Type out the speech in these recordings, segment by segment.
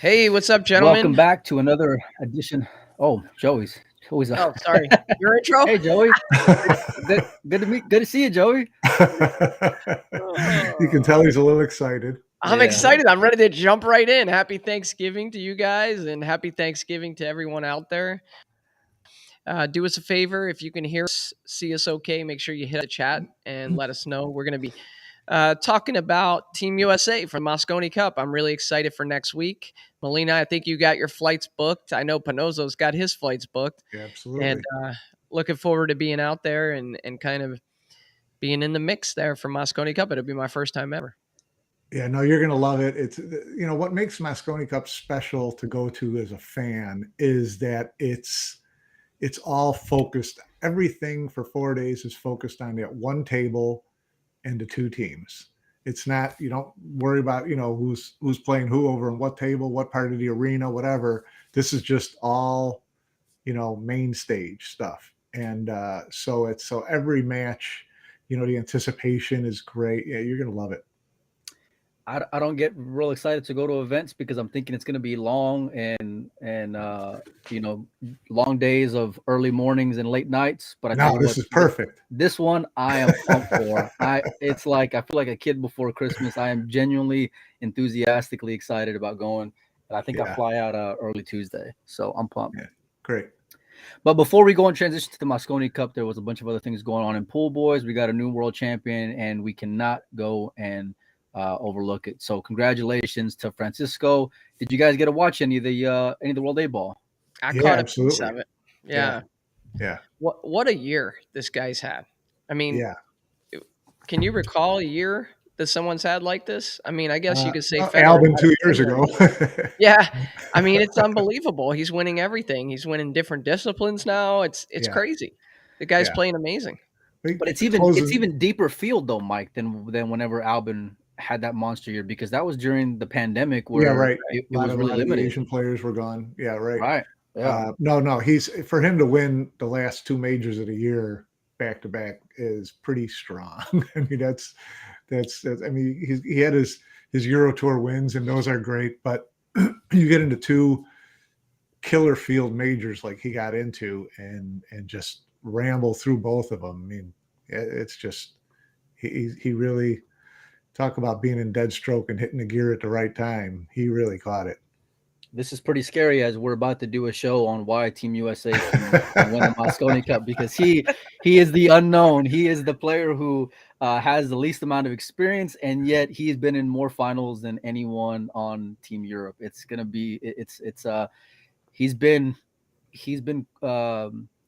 Hey, what's up, Welcome gentlemen? back to another edition. Oh, Joey's. Oh, sorry. Your intro? Hey, Joey. Good to meet. Good to see you, Joey. You can tell he's a little excited. I'm Yeah. excited. I'm ready to jump right in. Happy Thanksgiving to you guys, and happy Thanksgiving to everyone out there. Do us a favor if you can hear us, see us okay. Make sure you hit the chat and let us know. We're going to be talking about Team USA from Mosconi Cup. I'm really excited for next week. Melina, I think you got your flights booked. I know Panozzo's got his flights booked, and Absolutely. looking forward to being out there and kind of being in the mix there for Mosconi Cup. It'll be my first time ever. Yeah, no, you're going to love it. What makes Mosconi Cup special to go to as a fan is that it's all focused. Everything for 4 days is focused on that one table and the two teams. It's not, you don't worry about, who's playing who over and what table, what part of the arena, whatever. This is just all, main stage stuff. And so every match, the anticipation is great. Yeah, you're going to love it. I don't get real excited to go to events because I'm thinking it's going to be long and long days of early mornings and late nights. But I tell No, you this what, is perfect. this one I am pumped for. It's like I feel like a kid before Christmas. I am genuinely enthusiastically excited about going. And I think I Yeah, fly out early Tuesday, so I'm pumped. yeah, great. But before we go and transition to the Mosconi Cup, there was a bunch of other things going on in pool boys. We got a new world champion, and we cannot go and overlook it. So congratulations to Francisco. Did you guys get to watch any of the World A Ball? I Yeah, caught a piece absolutely. of it. Yeah, Yeah. yeah, What a year this guy's had. I mean, yeah. can you recall a year that someone's had like this? I mean, I guess you could say Federer Albin had it 2 years similar. ago. Yeah. I mean, it's unbelievable. He's winning everything. He's winning different disciplines now. It's Yeah, crazy. The guy's yeah. playing amazing. But it's Closing. even deeper field though, Mike, than whenever Albin had that monster year because that was during the pandemic Yeah, where right. it A lot was of a really lot of the limited. Asian players were gone. Yeah, right. Right. Yeah. No, he's for him to win the last two majors of the year back to back is pretty strong. I mean, that's. I mean, he had his Euro Tour wins, and those are great. But you get into two killer field majors like he got into, and just ramble through both of them. I mean, it's just he really talk about being in dead stroke and hitting the gear at the right time. He really caught it. This is pretty scary as we're about to do a show on why Team USA can win the Mosconi Cup because he is the unknown. He is the player who has the least amount of experience, and yet he's been in more finals than anyone on Team Europe. It's gonna be he's been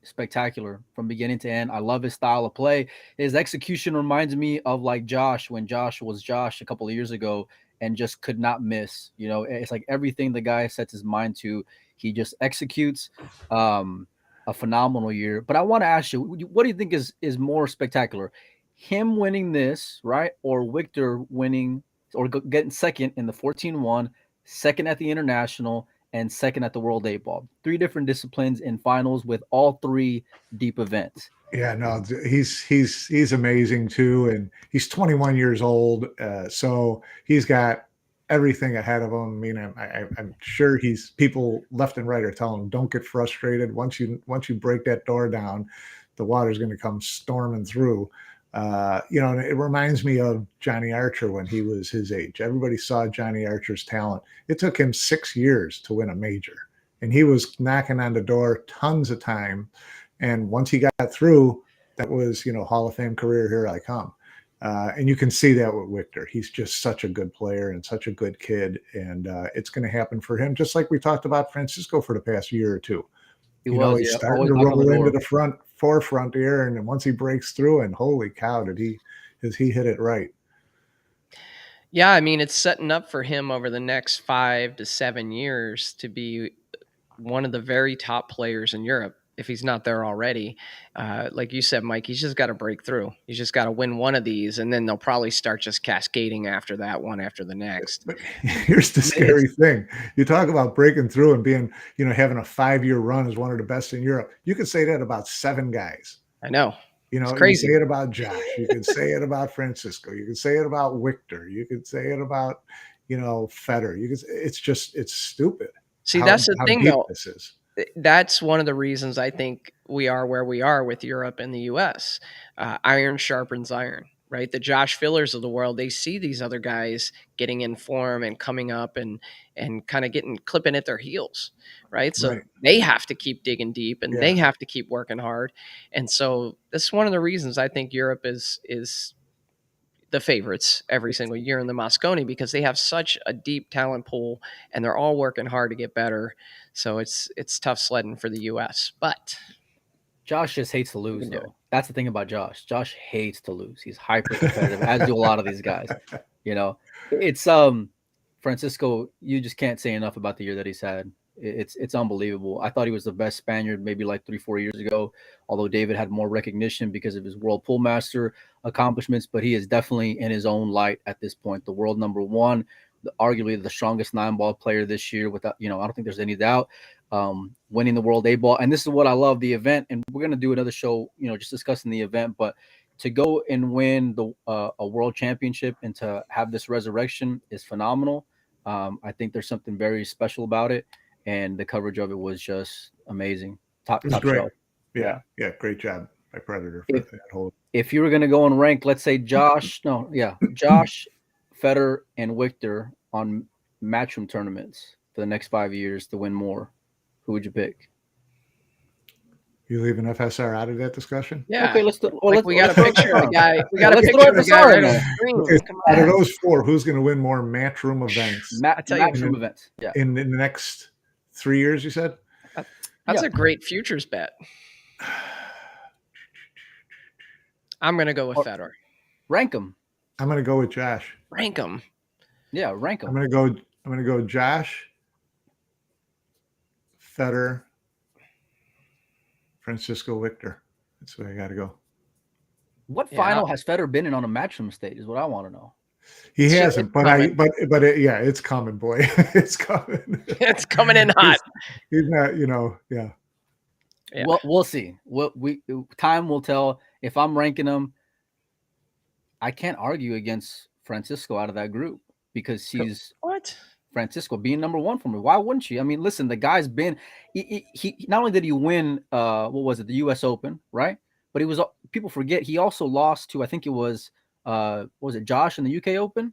spectacular from beginning to end. I love his style of play. His execution reminds me of like Josh when Josh was Josh a couple of years ago and just could not miss. You know, it's like everything the guy sets his mind to, he just executes. A phenomenal year. But I want to ask you, what do you think is more spectacular? Him winning this, right? Or Victor winning or getting second in the 14-1, second at the international, and second at the World 8 Ball. Three different disciplines in finals with all three deep events. Yeah, no, he's amazing too, and he's 21 years old, so he's got everything ahead of him. I mean, I'm sure he's people left and right are telling him don't get frustrated. Once you break that door down, the water's going to come storming through. And it reminds me of Johnny Archer when he was his age. Everybody saw Johnny Archer's talent. It took him 6 years to win a major, and he was knocking on the door tons of time. And once he got through, that was, Hall of Fame career, here I come. And you can see that with Victor. He's just such a good player and such a good kid. And it's going to happen for him, just like we talked about Francisco for the past year or two. He was, He's yeah, starting always to knock on the roll into door. the forefront here. And then once he breaks through, and holy cow, has he hit it right? Yeah, I mean, it's setting up for him over the next 5 to 7 years to be one of the very top players in Europe if he's not there already. Like you said, Mike, he's just got to break through. He's just got to win one of these, and then they'll probably start just cascading after that, one after the next. But here's the scary thing. You talk about breaking through and being, having a 5-year run as one of the best in Europe. You could say that about 7 guys. I know. It's You say crazy. it about Josh. You could say it about Francisco. You could say it about Victor. You could say it about, Federer. It's stupid See, that's the how thing, deep though. this is. That's one of the reasons I think we are where we are with Europe and the U.S. Iron sharpens iron, right? The Josh Fillers of the world, they see these other guys getting in form and coming up and kind of getting clipping at their heels, right? So Right. they have to keep digging deep and Yeah. they have to keep working hard. And so that's one of the reasons I think Europe is the favorites every single year in the Mosconi, because they have such a deep talent pool and they're all working hard to get better. So it's tough sledding for the US, but Josh just hates to we lose, can do it. though. That's the thing about Josh. Josh hates to lose. He's hyper competitive, as do a lot of these guys. You know, it's Francisco. You just can't say enough about the year that he's had. It's unbelievable. I thought he was the best Spaniard maybe like 3-4 years ago. Although David had more recognition because of his World Pool Master accomplishments, but he is definitely in his own light at this point. The world number one, arguably the strongest 9-ball player this year. Without I don't think there's any doubt. Winning the World A Ball. And this is what I love, the event. And we're going to do another show, just discussing the event. But to go and win a world championship and to have this resurrection is phenomenal. I think there's something very special about it. And the coverage of it was just amazing. It was Top great. shelf. Yeah. Great job by Predator for that whole. If you were going to go and rank, let's say Josh, Federer, and Victor on matchroom tournaments for the next 5 years to win more, who would you pick? You leaving FSR out of that discussion? Yeah. Okay, let's do. We got a picture of the guy. We got a Let's picture throw of the guy FSR right in on there. the screen. Okay, Come out of on. those four, who's going to win more matchroom events tell you- Matchroom events. Yeah. in the next 3 years? You said. That's a great futures bet. I'm going to go with Federer. Rank them. I'm going to go with Josh. Rank them. Yeah, rank them. I'm going to go Josh, Federer, Francisco Victor. That's where I got to go. What final has Federer been in on a matchroom stage is what I want to know. He hasn't, yeah, it's coming, boy. It's coming. It's coming in hot. He's not, yeah. Well, we'll see. Time will tell. If I'm ranking them, I can't argue against Francisco out of that group because he's Francisco being number one for me. Why wouldn't you? I mean, listen, the guy's been he not only did he win what was it, the US Open, right? But he was, people forget, he also lost to, I think it was it Josh in the UK Open?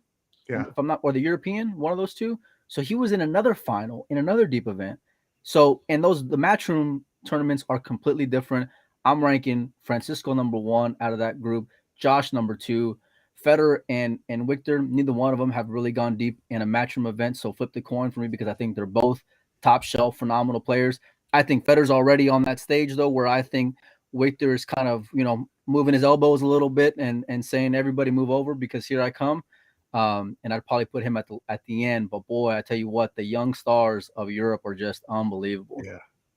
Yeah. If I'm not, or the European, one of those two. So he was in another final in another deep event. So, and the matchroom tournaments are completely different. I'm ranking Francisco number one out of that group, Josh number two, Federer and Victor. Neither one of them have really gone deep in a matchroom event. So flip the coin for me because I think they're both top shelf, phenomenal players. I think Federer's already on that stage though, where I think Victor is kind of, moving his elbows a little bit and saying, everybody move over because here I come. And I'd probably put him at the end. But boy, I tell you what, the young stars of Europe are just unbelievable.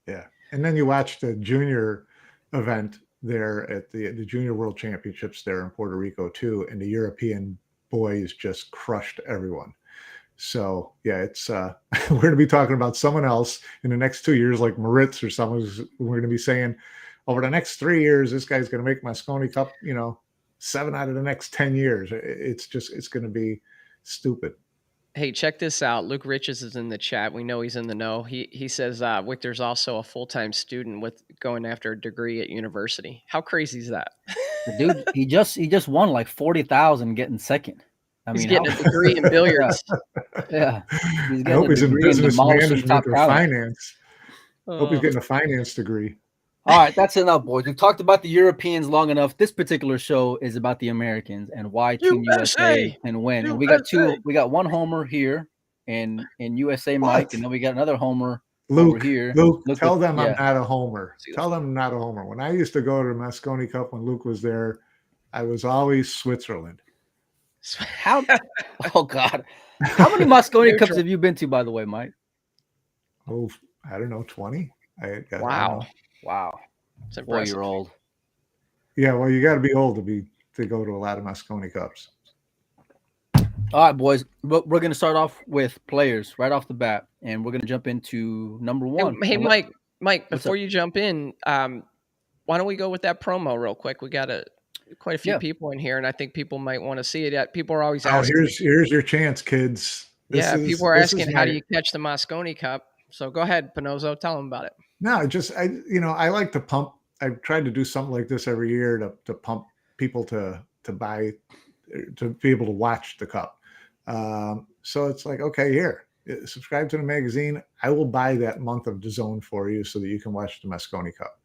Yeah. And then you watch the junior event there at the Junior World Championships there in Puerto Rico too, and the European boys just crushed everyone. So yeah, it's we're going to be talking about someone else in the next 2 years, like Moritz or someone who's, we're going to be saying over the next 3 years, this guy's going to make Mosconi Cup, 7 out of the next 10 years. It's going to be stupid. Hey, check this out. Luke Riches is in the chat. We know he's in the know. He says Victor's also a full-time student with going after a degree at university. How crazy is that? Dude, he just won like 40,000 getting second. He's getting a degree in billiards. Yeah. I hope he's in business management or finance. Hope he's getting a finance degree. All right, that's enough, boys. We've talked about the Europeans long enough. This particular show is about the Americans and why Team USA can win. And we got one homer here in USA, Mike, and then we got another homer over here. Luke, tell them I'm not a homer. Tell them I'm not a homer. When I used to go to the Mosconi Cup when Luke was there, I was always Switzerland. How? Oh God! How many Mosconi Cups have you been to, by the way, Mike? Oh, I don't know, 20. Wow. It's impressive. You're old. Yeah, well, you got to be old to go to a lot of Mosconi Cups. All right, boys. We're going to start off with players right off the bat, and we're going to jump into number one. Hey, Mike, before you jump in, why don't we go with that promo real quick? We got quite a few people in here, and I think people might want to see it. People are always asking. Here's your chance, kids. Yeah, people are this is asking how do my you catch the Mosconi Cup. So go ahead, Pinozzo, tell them about it. no, I like to pump. I've tried to do something like this every year to pump people to buy to be able to watch the cup. So it's like, okay, here, subscribe to the magazine. I will buy that month of DAZN for you so that you can watch the Mosconi Cup.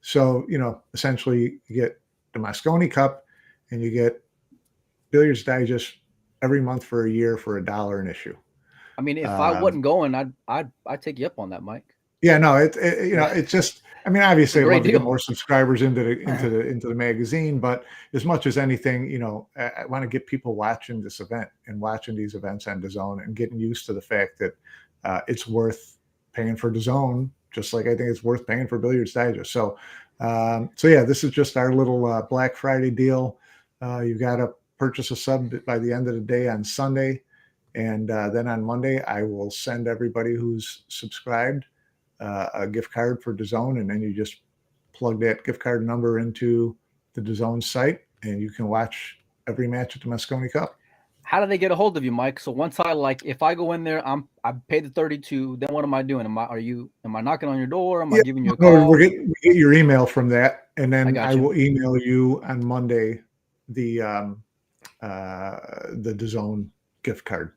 So, essentially you get the Mosconi Cup and you get Billiards Digest every month for a year for $1 an issue. I mean, if I Um, wasn't going, I'd take you up on that, Mike. yeah, no, Yeah, it's just, I mean, it's a obviously I'd great love to get deal. more subscribers into the magazine, but as much as anything, I want to get people watching this event and watching these events on DAZN and getting used to the fact that it's worth paying for DAZN, just like I think it's worth paying for Billiards Digest. So yeah, this is just our little Black Friday deal. You've got to purchase a sub by the end of the day on Sunday. And then on Monday, I will send everybody who's subscribed a gift card for DAZN, and then you just plug that gift card number into the DAZN site, and you can watch every match at the Mosconi Cup. How do they get a hold of you, Mike? So once if I go in there, I paid the 32. Then what am I doing? Am I knocking on your door? Am I Yeah, giving you a no, call? we get your email from that, and I then got I you. will email you on Monday the DAZN gift card.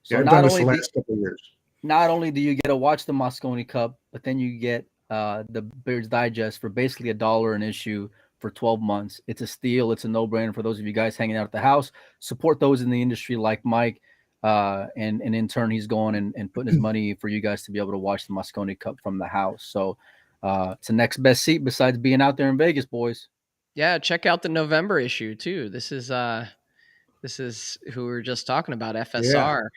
So Yeah, I've done this the last couple of years. not only do you get to watch the Mosconi Cup, but then you get the Bears Digest for basically $1 an issue for 12 months. It's a steal. It's a no-brainer for those of you guys hanging out at the house. Support those in the industry like Mike, and in turn, he's going and putting his money for you guys to be able to watch the Mosconi Cup from the house. So it's the next best seat besides being out there in Vegas, boys. Yeah, check out the November issue too. This is who we were just talking about, Yeah. FSR.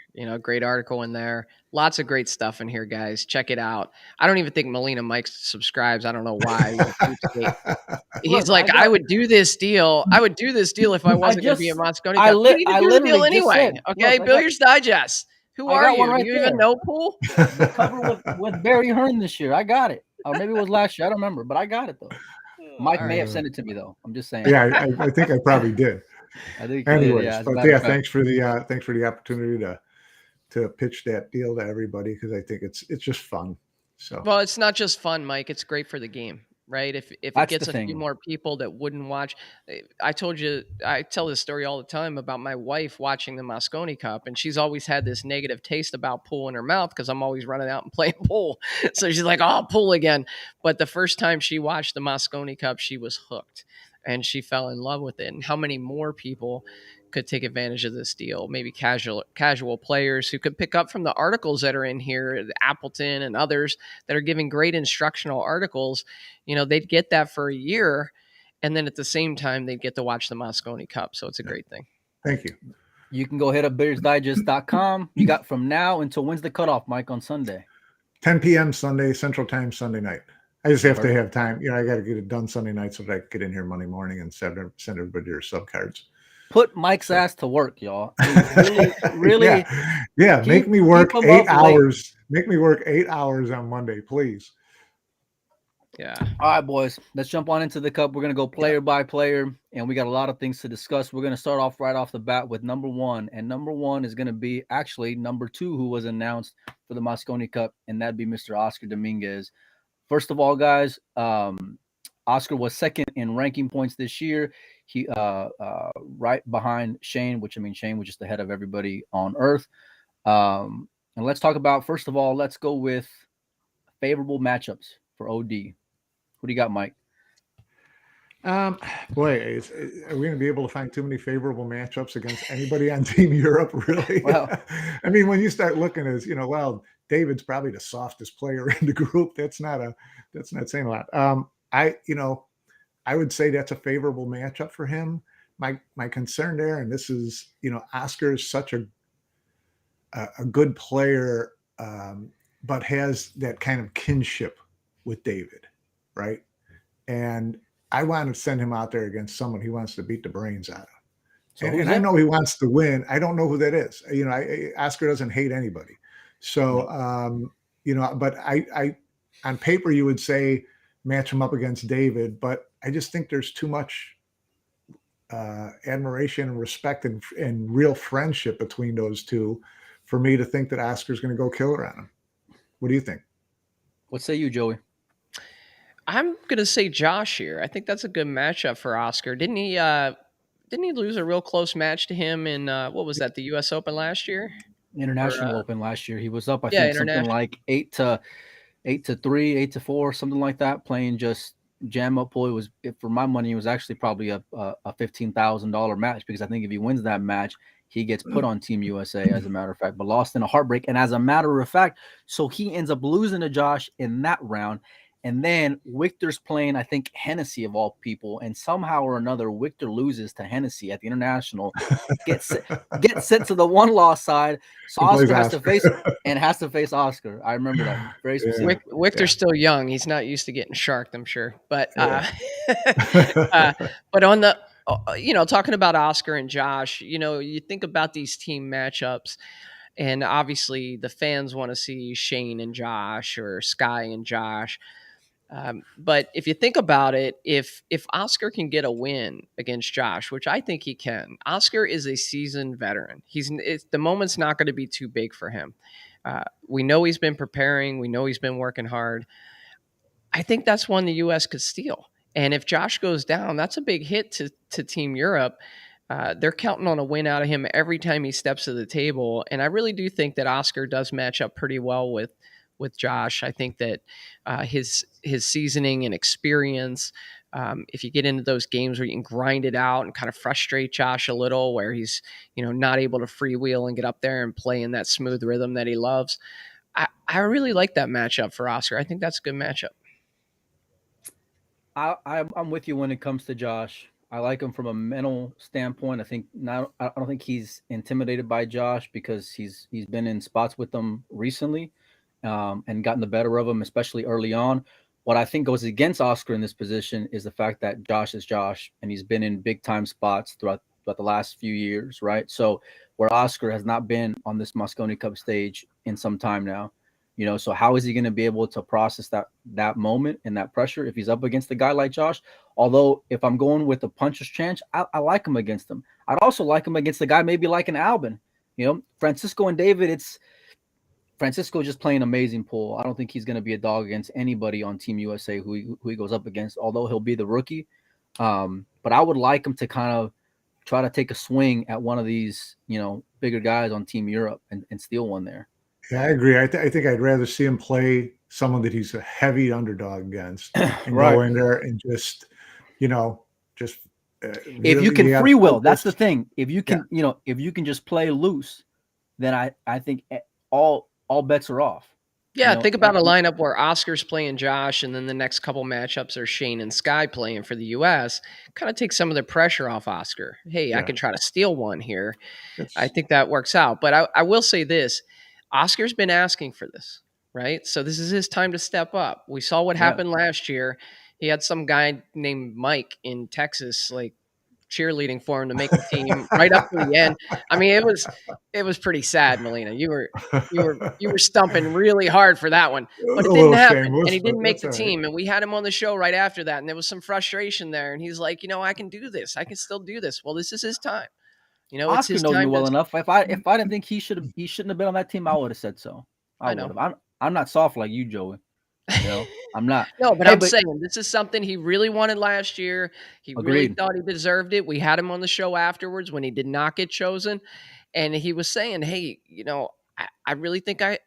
Great article in there. Lots of great stuff in here, guys. Check it out. I don't even think Melina Mike subscribes. I don't know why. He's a cheapskate. He's Look, like, I would do this deal. I would do this deal if I wasn't going to be a Mosconi Cup. You need to I do the deal literally just anyway. said, Okay, look, Billiards Digest. Who I are got one you? Do right you there. even know Pool? The cover with Barry Hearn this year. I got it. Or maybe it was last year. I don't remember, but I got it though. Mike may have sent it to me though. I'm just saying. Yeah, I think I probably did. I think Anyways, yeah, but yeah, thanks for the opportunity to pitch that deal to everybody, because I think it's just fun. So Well, it's not just fun, Mike. It's great for the game, right? If it That's gets the a few thing. more people that wouldn't watch, I told you, I tell this story all the time about my wife watching the Mosconi Cup, and she's always had this negative taste about pool in her mouth because I'm always running out and playing pool. So she's like, "Oh, pool again!" But the first time she watched the Mosconi Cup, she was hooked, and she fell in love with it. And how many more people could take advantage of this deal? Maybe casual players who could pick up from the articles that are in here, Appleton and others that are giving great instructional articles. They'd get that for a year, and then at the same time they'd get to watch the Mosconi Cup. So it's a great thing. thank you. You can go hit up billiardsdigest.com. You got from now until when's the cutoff, Mike, on Sunday? 10 p.m. Sunday, Central Time, Sunday night. I just have Perfect. to have time. I got to get it done Sunday night so that I can get in here Monday morning and send everybody their sub cards. Put Mike's ass to work, y'all. Really, yeah. Make me work keep 'em 8 up late. hours. Make me work 8 hours on Monday, please. Yeah. All right, boys. Let's jump on into the cup. We're gonna go player by player, and we got a lot of things to discuss. We're gonna start off right off the bat with number one, and number one is gonna be actually number two, who was announced for the Mosconi Cup, and that'd be Mr. Oscar Dominguez. First of all, guys, Oscar was second in ranking points this year. He right behind Shane, which Shane was just ahead of everybody on Earth. And let's talk about, first of all, let's go with favorable matchups for OD. Who do you got, Mike? Boy, are we going to be able to find too many favorable matchups against anybody on Team Europe? Really? Well, when you start looking as well, David's probably the softest player in the group. That's not saying a lot. I would say that's a favorable matchup for him. My concern there, and this is, Oscar is such a good player, but has that kind of kinship with David, right? And I want to send him out there against someone he wants to beat the brains out of. So and I know he wants to win. I don't know who that is. Oscar doesn't hate anybody. So, but I on paper, you would say match him up against David, but I just think there's too much admiration and respect and real friendship between those two for me to think that Oscar's going to go killer on him. What do you think? What say you, Joey? I'm gonna say Josh here. I think that's a good matchup for Oscar. Didn't he lose a real close match to him in what was that, the US Open last year? Or International Open last year, he was up, I yeah, think, something international. like 8-3, 8-4, something like that, playing just jam up pool. It was, for my money, it was actually probably a $15,000 match, because I think if he wins that match, he gets put on Team USA, as a matter of fact, but lost in a heartbreak. And as a matter of fact, so he ends up losing to Josh in that round. And then Victor's playing, I think, Hennessy of all people, and somehow or another, Victor loses to Hennessy at the international, gets gets sent to the one loss side. So Who plays Oscar has to Oscar? face Oscar. I remember that very Yeah, specifically. Victor's still young. He's not used to getting sharked, I'm sure. But yeah. uh, but on the talking about Oscar and Josh, you think about these team matchups, and obviously the fans want to see Shane and Josh or Sky and Josh. But if you think about it, if Oscar can get a win against Josh, which I think he can, Oscar is a seasoned veteran. The moment's not going to be too big for him. We know he's been preparing. We know he's been working hard. I think that's one the U.S. could steal. And if Josh goes down, that's a big hit to Team Europe. They're counting on a win out of him every time he steps to the table, and I really do think that Oscar does match up pretty well with Josh. I think that his seasoning and experience. If you get into those games where you can grind it out and kind of frustrate Josh a little, where he's not able to freewheel and get up there and play in that smooth rhythm that he loves, I really like that matchup for Oscar. I think that's a good matchup. I'm with you when it comes to Josh. I like him from a mental standpoint. I don't think he's intimidated by Josh, because he's been in spots with them recently, and gotten the better of him, especially early on. What I think goes against Oscar in this position is the fact that Josh is Josh, and he's been in big time spots throughout the last few years, right? So where Oscar has not been on this Mosconi Cup stage in some time now. So how is he going to be able to process that moment and that pressure if he's up against a guy like Josh? Although, if I'm going with the puncher's chance, I like him against him. I'd also like him against a guy maybe like an Albin. Francisco and David, it's Francisco just playing amazing pool. I don't think he's going to be a dog against anybody on Team USA who he goes up against, although he'll be the rookie. But I would like him to kind of try to take a swing at one of these, bigger guys on Team Europe, and steal one there. Yeah, I agree. I think I'd rather see him play someone that he's a heavy underdog against and Right. go in there and just, just If you really, can you got free to will, that's focus. the thing. If you can, if you can just play loose, then I think all bets are off. Yeah, think about a lineup where Oscar's playing Josh, and then the next couple matchups are Shane and Sky playing for the U.S. Kind of take some of the pressure off Oscar. Hey, I Yeah, can try to steal one here. I it's think that works out. But I will say this: Oscar's been asking for this, right? So this is his time to step up. We saw what Yeah. happened last year. He had some guy named Mike in Texas, like cheerleading for him to make the team right up to the end. I mean, it was pretty sad, Melina. You were stumping really hard for that one, a but it didn't little happen, and shameless, he but didn't make that's the all right. team. And we had him on the show right after that, and there was some frustration there. And he's like, I can do this. I can still do this. Well, this is his time. It's Oscar his knows me time to. well enough. If I didn't think he shouldn't have been on that team, I would have said so. I I would know. have. I'm not soft like you, Joey. I'm not. No, but Hey, I'm but saying this is something he really wanted last year. He really agreed. thought he deserved it. We had him on the show afterwards when he did not get chosen, and he was saying, "Hey, I really think I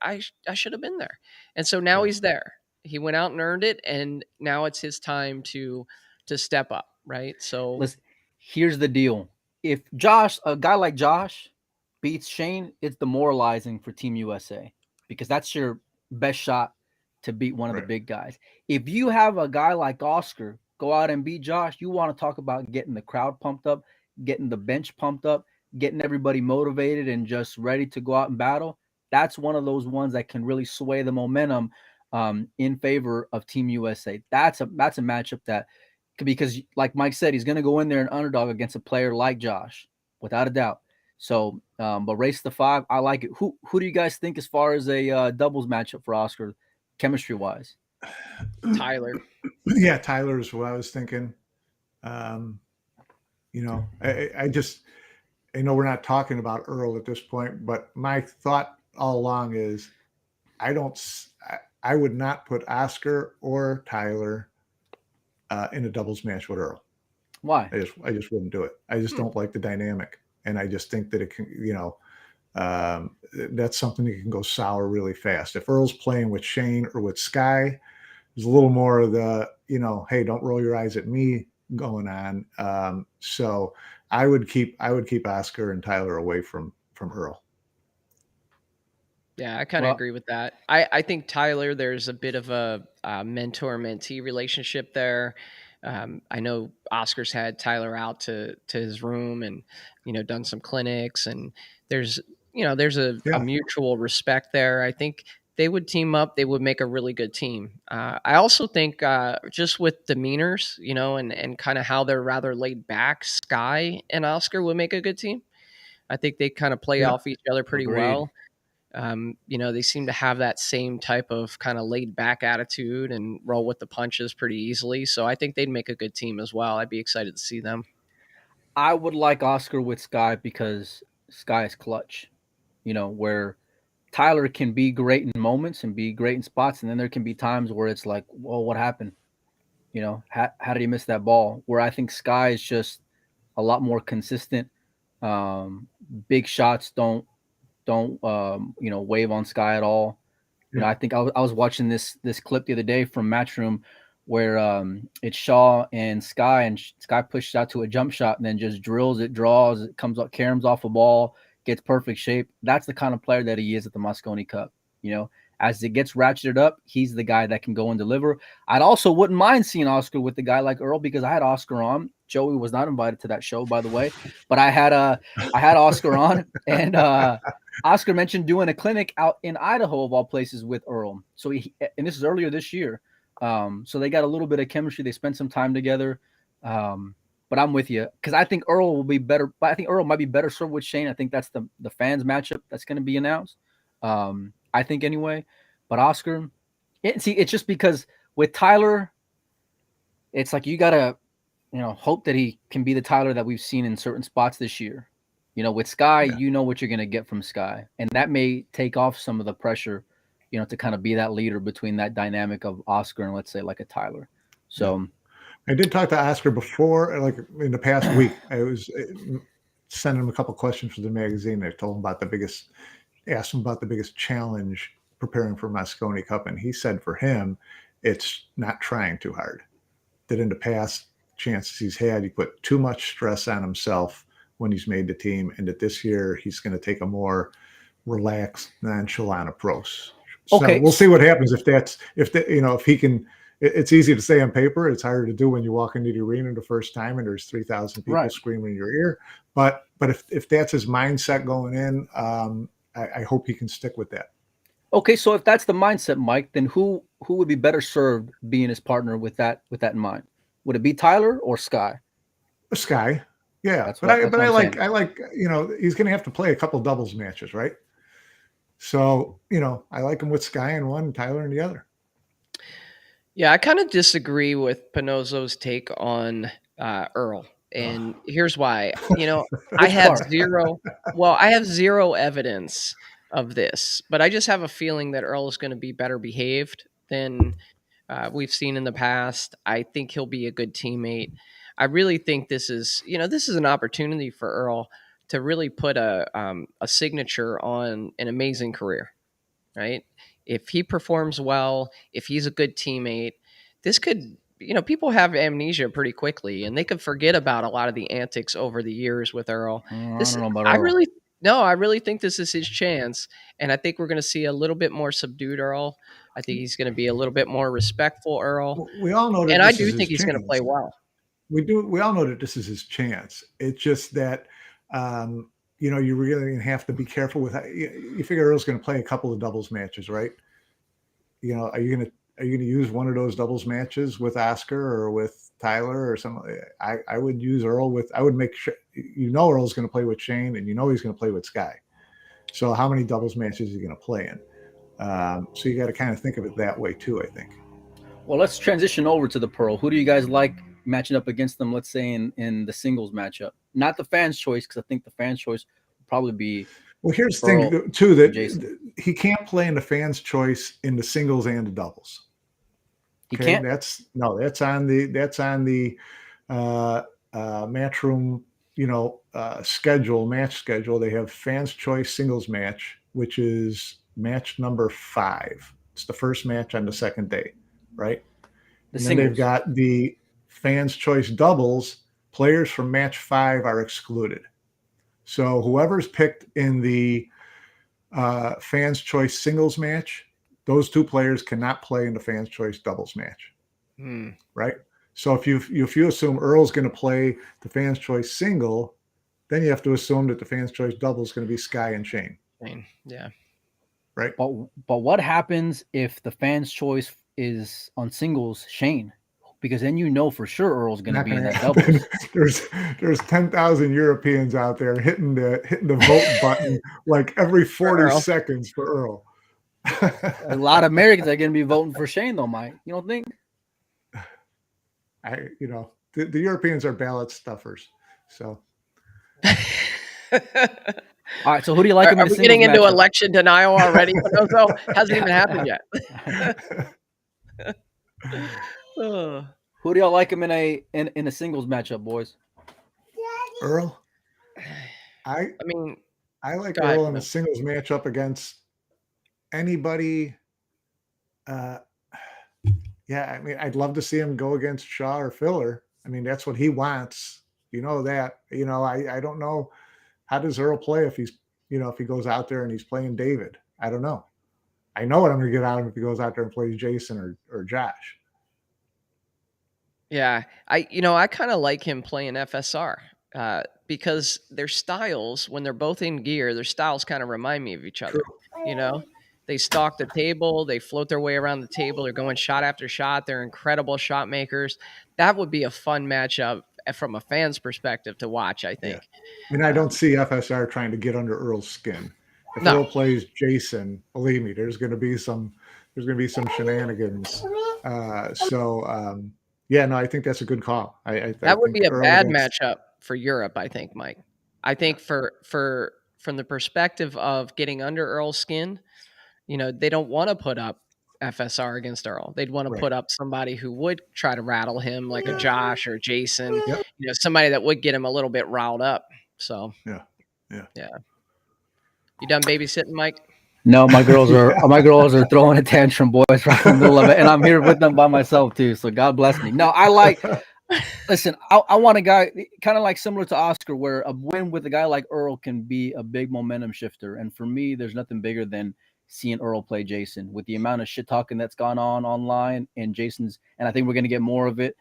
should have been there." And so now Yeah. he's there. He went out and earned it, and now it's his time to step up, right? So Listen, here's the deal. If a guy like Josh, beats Shane, it's demoralizing for Team USA, because that's your best shot to beat one of the Right. big guys. If you have a guy like Oscar go out and beat Josh, you want to talk about getting the crowd pumped up, getting the bench pumped up, getting everybody motivated and just ready to go out and battle. That's one of those ones that can really sway the momentum in favor of Team USA. That's a matchup that, because like Mike said, he's going to go in there an underdog against a player like Josh, without a doubt. So, but race to 5, I like it. Who do you guys think as far as a doubles matchup for Oscar, chemistry wise? Tyler, Yeah, Tyler is what I was thinking. Um, I just, I know we're not talking about Earl at this point, but my thought all along is I don't, I would not put Oscar or Tyler in a doubles match with Earl. Why? I just wouldn't do it. I just Hmm. don't like the dynamic, and I just think that it can, that's something that can go sour really fast. If Earl's playing with Shane or with Sky, there's a little more of the, hey, don't roll your eyes at me going on. So I would keep Oscar and Tyler away from Earl. Yeah, I kind of Well, agree with that. I think Tyler, there's a bit of a mentor mentee relationship there. I know Oscar's had Tyler out to his room and done some clinics, and there's there's a Yeah, mutual respect there. I think they would team up. They would make a really good team. I also think just with demeanors, and kind of how they're rather laid back, Sky and Oscar would make a good team. I think they kind of play yeah. off each other pretty agreed. well. They seem to have that same type of kind of laid back attitude and roll with the punches pretty easily. So I think they'd make a good team as well. I'd be excited to see them. I would like Oscar with Sky because Sky is clutch. Where Tyler can be great in moments and be great in spots, and then there can be times where it's like, well, what happened? How did he miss that ball? Where I think Sky is just a lot more consistent. Um, Big shots don't wave on Sky at all. Yeah. I think I was watching this clip the other day from Matchroom where it's Shaw and Sky, and Sky pushes out to a jump shot and then just drills it, draws, it comes up, caroms off a ball, gets perfect shape. That's the kind of player that he is at the Mosconi Cup. As it gets ratcheted up, he's the guy that can go and deliver. I'd also wouldn't mind seeing Oscar with a guy like Earl because I had Oscar on. Joey was not invited to that show, by the way, but I had Oscar on, and Oscar mentioned doing a clinic out in Idaho, of all places, with Earl. And this is earlier this year. So they got a little bit of chemistry. They spent some time together. But I'm with you because I think Earl will be better. But I think Earl might be better served with Shane. I think that's the fans matchup that's going to be announced. I think anyway. But Oscar, it's just because with Tyler, it's like you gotta hope that he can be the Tyler that we've seen in certain spots this year. With Sky, Yeah. what you're going to get from Sky. And that may take off some of the pressure, to kind of be that leader between that dynamic of Oscar and, let's say, like a Tyler. Yeah. So, I did talk to Oscar before, like in the past week. I was sending him a couple questions for the magazine. I told him asked him about the biggest challenge preparing for Mosconi Cup, and he said for him, it's not trying too hard. That in the past chances he's had, he put too much stress on himself when he's made the team, and that this year he's going to take a more relaxed, nonchalant approach. So okay. we'll see what happens if he can. It's easy to say on paper. It's harder to do when you walk into the arena the first time and there's 3,000 people Right. screaming in your ear. But if that's his mindset going in, I hope he can stick with that. Okay. So if that's the mindset, Mike, then who would be better served being his partner with that in mind? Would it be Tyler or Sky? Sky, yeah, That's but what I that's but what I I'm like saying. I like he's going to have to play a couple doubles matches, right? So I like him with Sky in one, and Tyler in the other. Yeah, I kind of disagree with Pinozzo's take on Earl. And here's why. I Which have part? zero, well, I have zero evidence of this, but I just have a feeling that Earl is going to be better behaved than we've seen in the past. I think he'll be a good teammate. I really think this is an opportunity for Earl to really put a signature on an amazing career, right? If he performs well, if he's a good teammate, this could, people have amnesia pretty quickly and they could forget about a lot of the antics over the years with Earl. I This, don't know about I Earl. really, no, I really think this is his chance. And I think we're going to see a little bit more subdued Earl. I think he's going to be a little bit more respectful Earl. We all know that And I this is do his think he's going to play chance. well. We all know that this is his chance. It's just that you're really going to have to be careful with you figure Earl's going to play a couple of doubles matches, right? Are you going to use one of those doubles matches with Oscar or with Tyler or something? I would use Earl with. I would make sure Earl's going to play with Shane, and he's going to play with Sky. So how many doubles matches is he going to play in? So you got to kind of think of it that way too, I think. Well, let's transition over to the Pearl. Who do you guys like matching up against them, let's say in the singles matchup, not the fans' choice, because I think the fans' choice would probably be Well, here's the Earl thing too, and Jason. that he can't play in the fans' choice in the singles and the doubles. He Okay, can't. that's on the uh, matchroom, match schedule. They have fans' choice singles match, which is match number 5. It's the first match on the second day, right? The And then they've singles. got the fans' choice doubles. Players from match 5 are excluded. So whoever's picked in the fans' choice singles match, those 2 players cannot play in the fans' choice doubles match, right? So if you assume Earl's going to play the fans' choice single, then you have to assume that the fans' choice double is going to be Sky and Shane, Yeah. right? But what happens if the fans' choice is on singles Shane? Because then you know for sure Earl's going to Not be in going to that happen. doubles. There's 10,000 Europeans out there hitting the vote button like every 40 Earl. seconds for Earl. A lot of Americans are going to be voting for Shane, though, Mike. You don't think? The Europeans are ballot stuffers. So All right. So who do you like him in Are a we singles getting into matchup? election denial already? Pinozo hasn't even happened yet. Oh, Who do y'all like him in a singles matchup, boys? Earl, I I mean, I like go ahead, Earl in a Pinozo. singles matchup against anybody. Uh, yeah, I mean, I'd love to see him go against Shaw or Filler. I mean, that's what he wants. You know that. I don't know, how does Earl play if if he goes out there and he's playing David. I don't know. I know what I'm going to get out of him if he goes out there and plays Jason or Josh. Yeah, I kind of like him playing FSR because their styles, when they're both in gear, their styles kind of remind me of each True. other. You know, they stalk the table, they float their way around the table, they're going shot after shot. They're incredible shot makers. That would be a fun matchup from a fan's perspective to watch, I Yeah. think. I mean, I don't Um, see FSR trying to get under Earl's skin. If no, Earl plays Jason, believe me, there's going to be some shenanigans. Yeah, no, I think that's a good call. I that would think be a Earl bad against matchup for Europe, I think, Mike. I yeah, think for from the perspective of getting under Earl's skin, they don't want to put up FSR against Earl. They'd want to right. put up somebody who would try to rattle him like a Josh or Jason, Yep. somebody that would get him a little bit riled up. So, Yeah. Yeah. yeah. You done babysitting, Mike? No, Yeah. my girls are throwing a tantrum, boys, right in the middle of it, and I'm here with them by myself too. So God bless me. No, I like. Listen, I want a guy kind of like similar to Oscar, where a win with a guy like Earl can be a big momentum shifter. And for me, there's nothing bigger than seeing Earl play Jason with the amount of shit talking that's gone on online and Jason's. And I think we're going to get more of it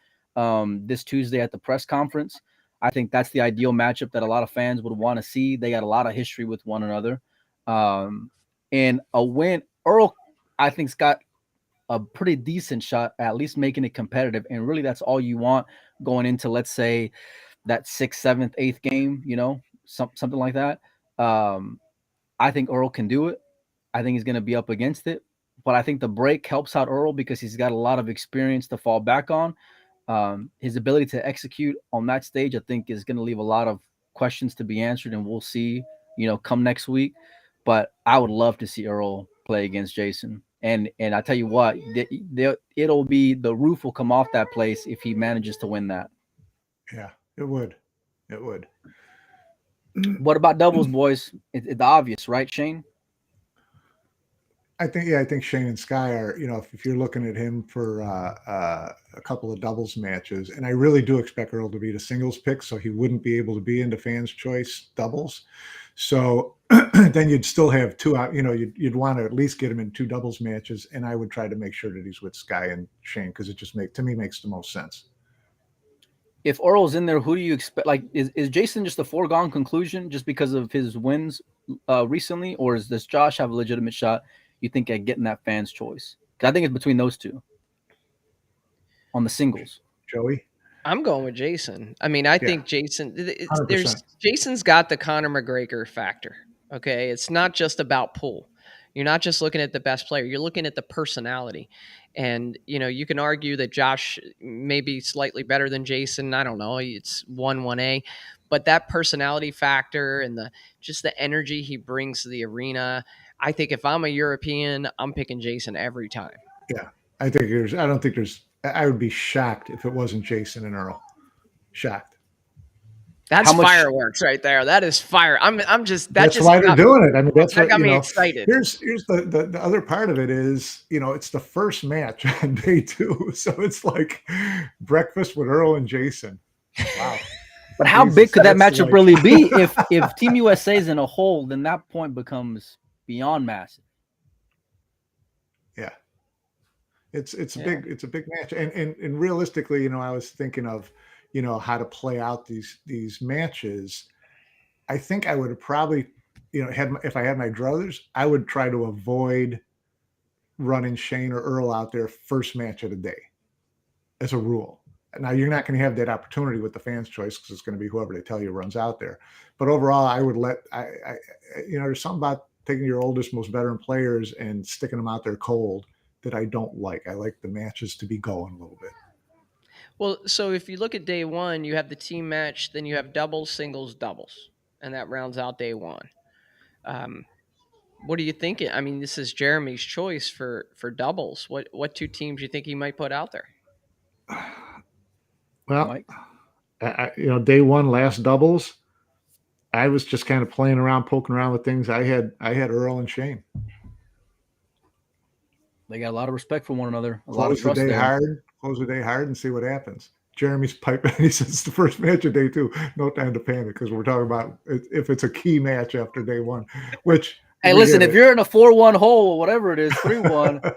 this Tuesday at the press conference. I think that's the ideal matchup that a lot of fans would want to see. They got a lot of history with one another. Um, and a win, Earl, I think's got a pretty decent shot at least making it competitive. And really, that's all you want going into, let's say, that 6th, 7th, 8th game, something like that. I think Earl can do it. I think he's going to be up against it. But I think the break helps out Earl because he's got a lot of experience to fall back on. His ability to execute on that stage, I think, is going to leave a lot of questions to be answered, and we'll see, come next week. But I would love to see Earl play against Jason, and I tell you what, it'll be the roof will come off that place if he manages to win that. Yeah. It would. It would. What about doubles, boys? It's obvious, right, Shane? I think Shane and Sky are, if you're looking at him for a couple of doubles matches, and I really do expect Earl to be the singles pick, so he wouldn't be able to be into fans' choice doubles. So then you'd still have two out, you'd want to at least get him in 2 doubles matches, and I would try to make sure that he's with Sky and Shane because it just to me makes the most sense. If Earl's in there, who do you expect? Like, is Jason just a foregone conclusion just because of his wins recently, or does Josh have a legitimate shot? You think at getting that fans' choice? 'Cause I think it's between those two on the singles. Joey, I'm going with Jason. I mean, I yeah, think Jason. $100%. Jason's got the Conor McGregor factor. Okay, it's not just about pull. You're not just looking at the best player, you're looking at the personality. And, you can argue that Josh may be slightly better than Jason. I don't know. It's 1A. But that personality factor and just the energy he brings to the arena, I think if I'm a European, I'm picking Jason every time. Yeah. I don't think I would be shocked if it wasn't Jason and Earl. Shocked. That's fireworks right there. That is fire. That's why they're doing it. I mean, that's that what, got me excited. Here's the other part of it is, it's the first match on day 2. So it's like breakfast with Earl and Jason. Wow. But how big could that matchup really be? If Team USA is in a hole, then that point becomes beyond massive. Yeah. It's a big match. And realistically, I was thinking of, how to play out these matches. I think I would have probably, if I had my druthers, I would try to avoid running Shane or Earl out there first match of the day as a rule. Now, you're not going to have that opportunity with the fans' choice because it's going to be whoever they tell you runs out there. But overall, I would there's something about taking your oldest, most veteran players and sticking them out there cold that I don't like. I like the matches to be going a little bit. Well, so if you look at day 1, you have the team match, then you have doubles, singles, doubles, and that rounds out day 1. What are you thinking? I mean, this is Jeremy's choice for doubles. What 2 teams do you think he might put out there? Well, day 1, last doubles, I was just kind of playing around, poking around with things. I had Earl and Shane. They got a lot of respect for one another. Close the day hard and see what happens. Jeremy's piping. He says it's the first match of day 2. No time to panic because we're talking about if it's a key match after day 1. Which hey, listen, if you're in a 4-1 hole or whatever it is, 3-1,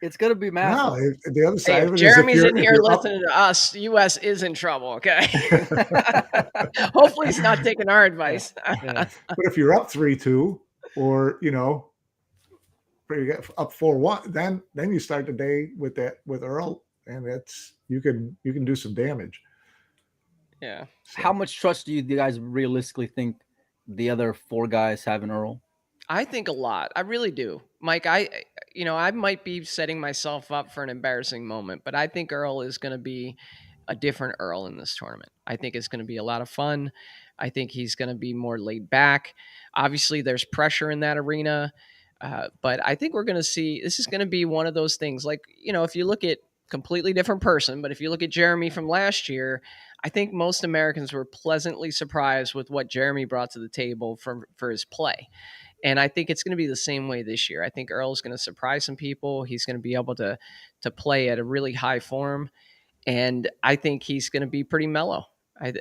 it's going to be massive. No, the other side of it Jeremy's in here listening to us. U.S. is in trouble. Okay. Hopefully, he's not taking our advice. But if you're up 3-2, or you get up 4-1, then you start the day with Earl, and you can do some damage. Yeah. So. How much trust do you guys realistically think the other 4 guys have in Earl? I think a lot. I really do, Mike. I might be setting myself up for an embarrassing moment, but I think Earl is going to be a different Earl in this tournament. I think it's going to be a lot of fun. I think he's going to be more laid back. Obviously, there's pressure in that arena. But I think we're going to see, this is going to be one of those things like, if you look at completely different person, but if you look at Jeremy from last year, I think most Americans were pleasantly surprised with what Jeremy brought to the table for his play. And I think it's going to be the same way this year. I think Earl's going to surprise some people. He's going to be able to play at a really high form. And I think he's going to be pretty mellow. Think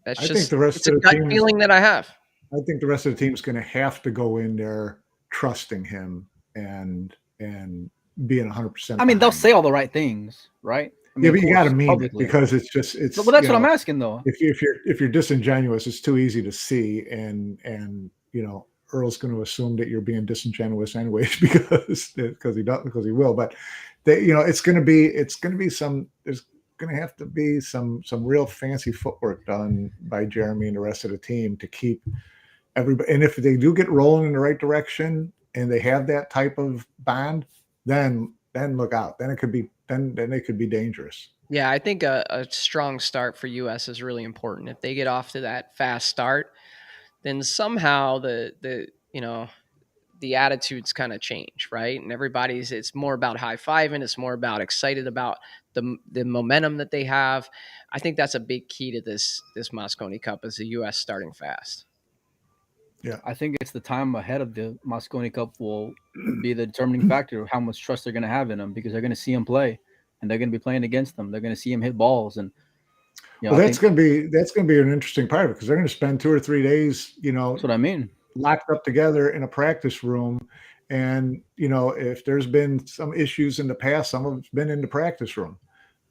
the rest of the team feeling that I have. I think the rest of the team is going to have to go in there trusting him and being 100%. I mean, they'll say all the right things, right? I mean, but you got to mean it because it's. Well, that's what I'm asking, though. If you're disingenuous, it's too easy to see, and Earl's going to assume that you're being disingenuous anyways because he will. But it's going to be some. There's going to have to be some real fancy footwork done by Jeremy and the rest of the team to keep everybody. And if they do get rolling in the right direction and they have that type of bond, then look out. Then it could be they could be dangerous. Yeah, I think a strong start for US is really important. If they get off to that fast start, then somehow the attitudes kind of change, right? And it's more about high-fiving, it's more about excited about the momentum that they have. I think that's a big key to this Mosconi Cup is the US starting fast. Yeah, I think it's the time ahead of the Mosconi Cup will be the determining factor of how much trust they're going to have in them because they're going to see him play and they're going to be playing against them. They're going to see him hit balls, and that's going to be an interesting part of it because they're going to spend 2 or 3 days, that's what I mean, locked up together in a practice room. And if there's been some issues in the past, some of it's been in the practice room,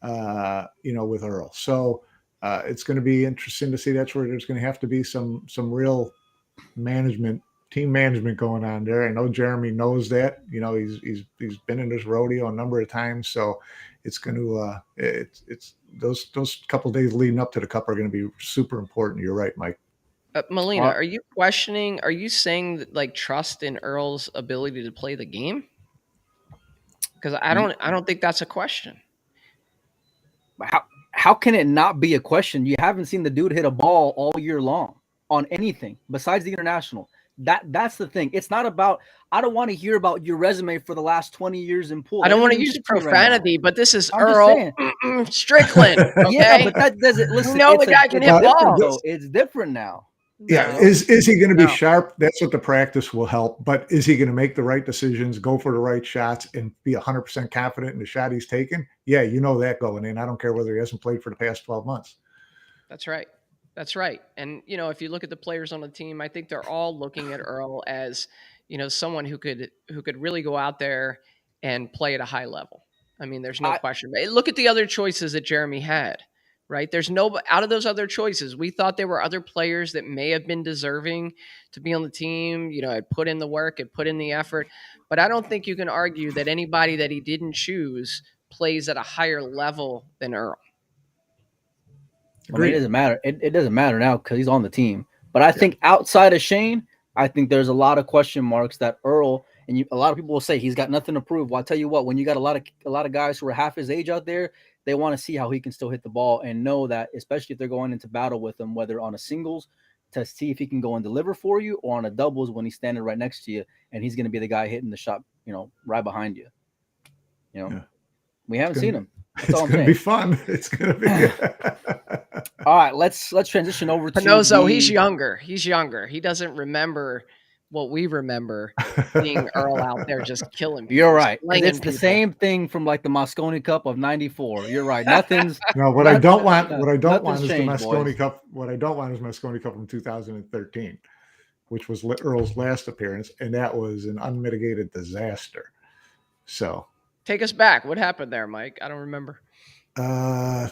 with Earl. So it's going to be interesting to see. That's where there's going to have to be some real team management going on there. I know Jeremy knows that. He's been in this rodeo a number of times, so it's going to it's those couple of days leading up to the cup are going to be super important. You're right, Mike. Melina, Uh, are you questioning? Are you saying that, like, trust in Earl's ability to play the game? Because I y- don't. I don't think that's a question. how how can it not be a question? You haven't seen the dude hit a ball all year long on anything besides the international. That's the thing. It's not about. I don't want to hear about your resume for the last 20 years in pool. I That don't doesn't want to mean use shit to me right now. profanity, but this is I'm just Earl saying. Strickland. Yeah, Okay, but that doesn't we listen. know the guy can It's hit Well, different balls. though. It's different now. yeah, You No, know. is he going to be no. sharp? That's what the practice will help. But is he going to make the right decisions, go for the right shots, and be 100% confident in the shot he's taking? Yeah, you know that going in. I don't care whether he hasn't played for the past 12 months. That's right. That's right. And if you look at the players on the team, I think they're all looking at Earl as, someone who could really go out there and play at a high level. I mean, there's no I question. Look at the other choices that Jeremy had, right? There's no out of those other choices. We thought there were other players that may have been deserving to be on the team, had put in the work, had put in the effort, but I don't think you can argue that anybody that he didn't choose plays at a higher level than Earl. I mean, it Agreed. doesn't matter. It doesn't matter now because he's on the team. But I Yeah. think outside of Shane, I think there's a lot of question marks that Earl and a lot of people will say he's got nothing to prove. Well, I'll tell you what, when you got a lot of guys who are half his age out there, they want to see how he can still hit the ball and know that, especially if they're going into battle with him, whether on a singles to see if he can go and deliver for you, or on a doubles when he's standing right next to you and he's going to be the guy hitting the shot, right behind you. You know, Yeah. we haven't Gonna seen be, him. That's it's all I'm going to be saying. fun. It's going to be good. All right, let's transition over to Pinozo, he's the younger. He's younger. He doesn't remember what we remember seeing Earl out there just killing You're people, right. slinging It's the people. same thing from like the Mosconi Cup of '94. You're right. Nothing's No, what I not, don't want, what I don't nothing's want is the changed, Mosconi boys. Cup. What I don't want is Mosconi Cup from 2013, which was Earl's last appearance, and that was an unmitigated disaster. So, Take us back. What happened there, Mike? I don't remember. uh,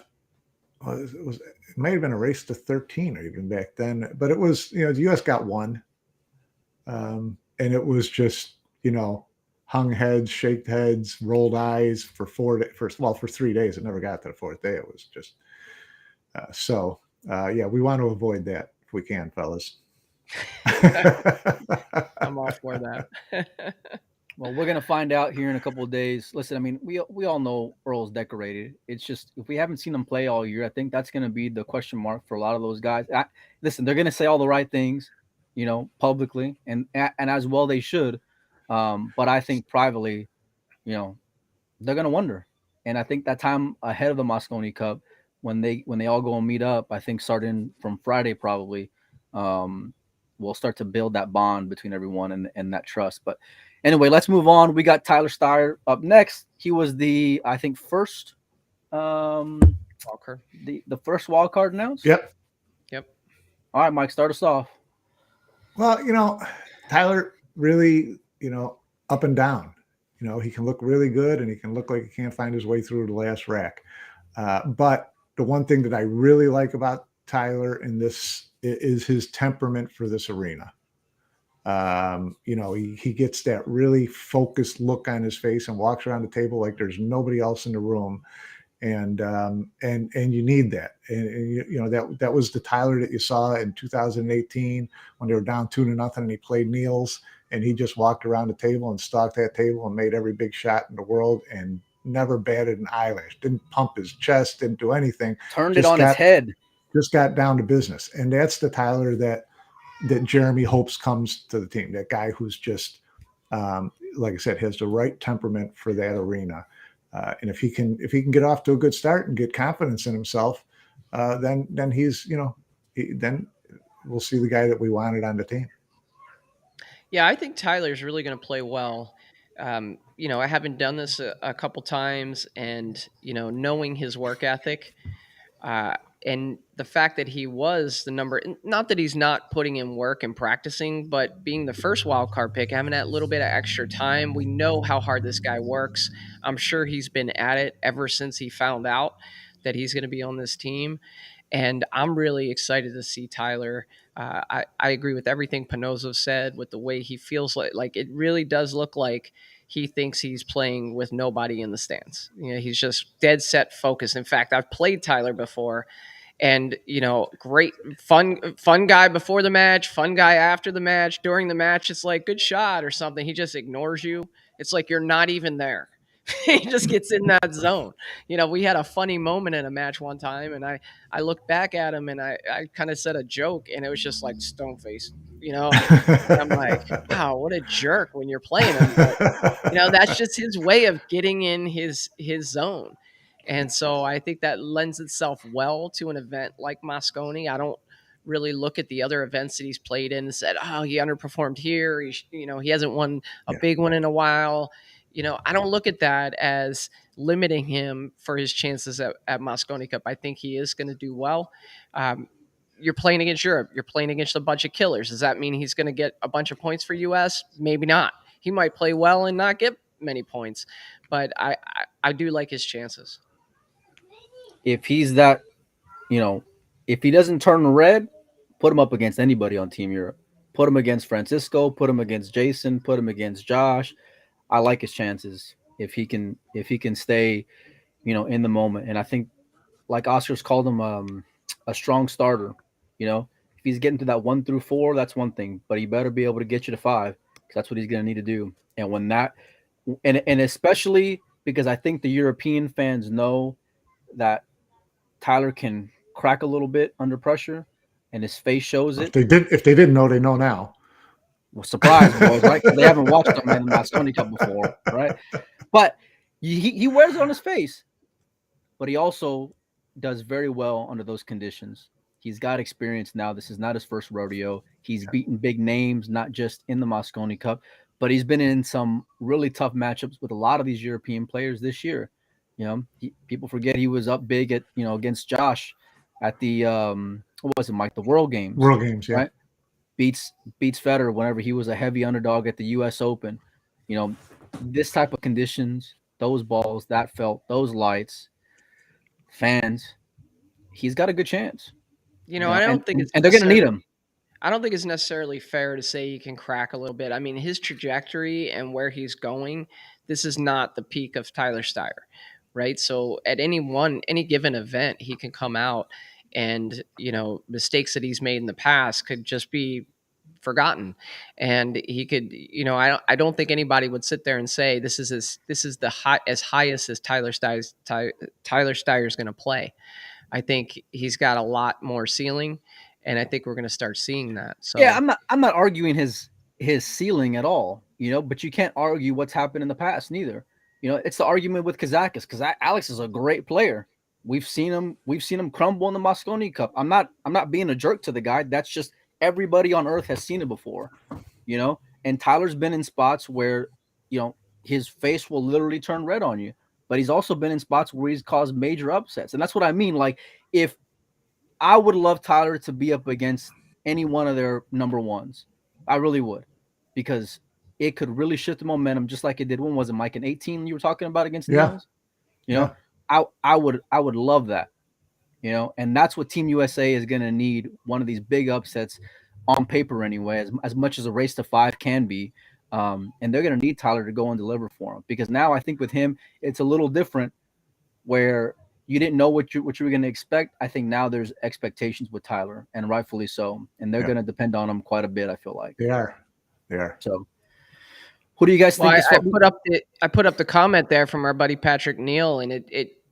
it may have been a race to 13 or even back then, but it was, the U.S. got one, and it was just, hung heads, shaked heads, rolled eyes for for 3 days. It never got to the fourth day. It was just yeah, we want to avoid that if we can, fellas. I'm all for that. Well, we're gonna find out here in a couple of days. Listen, I mean, we all know Earl's decorated. It's just if we haven't seen him play all year, I think that's gonna be the question mark for a lot of those guys. Listen, they're gonna say all the right things, publicly, and as well they should. But I think privately, you know, they're gonna wonder. And I think that time ahead of the Mosconi Cup, when they all go and meet up, I think starting from Friday probably, um, we'll start to build that bond between everyone and that trust. But anyway, let's move on. We got Tyler Steyer up next. He was the I think first Walker. the first wild card announced. Yep. Yep. All right, Mike, start us off. Well, Tyler really, up and down. He can look really good and he can look like he can't find his way through the last rack. But the one thing that I really like about Tyler in this is his temperament for this arena. He gets that really focused look on his face and walks around the table like there's nobody else in the room. And you need that. And that was the Tyler that you saw in 2018 when they were down 2-0 and he played Niels and he just walked around the table and stalked that table and made every big shot in the world and never batted an eyelash, didn't pump his chest, didn't do anything, Turned it just on its got head. just got down to business. And that's the Tyler that Jeremy hopes comes to the team. That guy who's just, like I said, has the right temperament for that arena. And if he can get off to a good start and get confidence in himself, then he's then we'll see the guy that we wanted on the team. Yeah, I think Tyler's really going to play well. I haven't done this a couple times, and knowing his work ethic, and the fact that he was the number, not that he's not putting in work and practicing, but being the first wild card pick, having that little bit of extra time, we know how hard this guy works. I'm sure he's been at it ever since he found out that he's going to be on this team. And I'm really excited to see Tyler. I agree with everything Pinozo said with the way he feels like it really does look like he thinks he's playing with nobody in the stands. He's just dead set focused. In fact, I've played Tyler before, And great, fun guy before the match, fun guy after the match. During the match, it's like good shot or something. He just ignores you. It's like you're not even there. He just gets in that zone. We had a funny moment in a match one time, and I looked back at him and I kind of said a joke, and it was just like stone face. And I'm like, wow, what a jerk when you're playing him. But that's just his way of getting in his zone. And so I think that lends itself well to an event like Mosconi. I don't really look at the other events that he's played in and said, oh, he underperformed here. He hasn't won a Yeah. big one in a while. I don't look at that as limiting him for his chances at Mosconi Cup. I think he is going to do well. You're playing against Europe. You're playing against a bunch of killers. Does that mean he's going to get a bunch of points for US? Maybe not. He might play well and not get many points, but I do like his chances. If he's that, if he doesn't turn red, put him up against anybody on Team Europe. Put him against Francisco. Put him against Jason. Put him against Josh. I like his chances if he can stay, in the moment. And I think, like Oscar's called him, a strong starter. If he's getting to that 1 through 4, that's one thing, but he better be able to get you to 5 because that's what he's going to need to do. And when that, and especially because I think the European fans know that Tyler can crack a little bit under pressure, and his face shows it. If they didn't know, they know now. Well, surprise, boys, right? Because they haven't watched him in the Mosconi Cup before, right? But he wears it on his face. But he also does very well under those conditions. He's got experience now. This is not his first rodeo. He's beaten big names, not just in the Mosconi Cup, but he's been in some really tough matchups with a lot of these European players this year. People forget he was up big at against Josh at the what was it, Mike? The World Games. World Games, yeah. Right? Beats Federer whenever he was a heavy underdog at the U.S. Open. This type of conditions, those balls, that felt, those lights, fans, he's got a good chance. I don't think it's and they're going to need him. I don't think it's necessarily fair to say he can crack a little bit. I mean, his trajectory and where he's going, this is not the peak of Tyler Steyer, right? So at any given event, he can come out and, mistakes that he's made in the past could just be forgotten. And he could, I don't think anybody would sit there and say this is the highest as Tyler Steyer's going to play. I think he's got a lot more ceiling, and I think we're going to start seeing that. So yeah, I'm not arguing his ceiling at all, but you can't argue what's happened in the past neither. It's the argument with Kazakis because Alex is a great player. We've seen him crumble in the Mosconi Cup. I'm not being a jerk to the guy. That's just everybody on earth has seen it before, and Tyler's been in spots where, his face will literally turn red on you, but he's also been in spots where he's caused major upsets. And that's what I mean. Like, if I would love Tyler to be up against any one of their number ones, I really would, because it could really shift the momentum just like it did. When was it, Mike, in 18 you were talking about against Niels? I would love that. And that's what Team USA is going to need, one of these big upsets on paper anyway, as much as a race to 5 can be. And they're going to need Tyler to go and deliver for him, because now I think with him, it's a little different where you didn't know what you were going to expect. I think now there's expectations with Tyler, and rightfully so. And they're going to depend on him quite a bit, I feel like. They are. So who do you guys think? I put up the comment there from our buddy Patrick Neal, and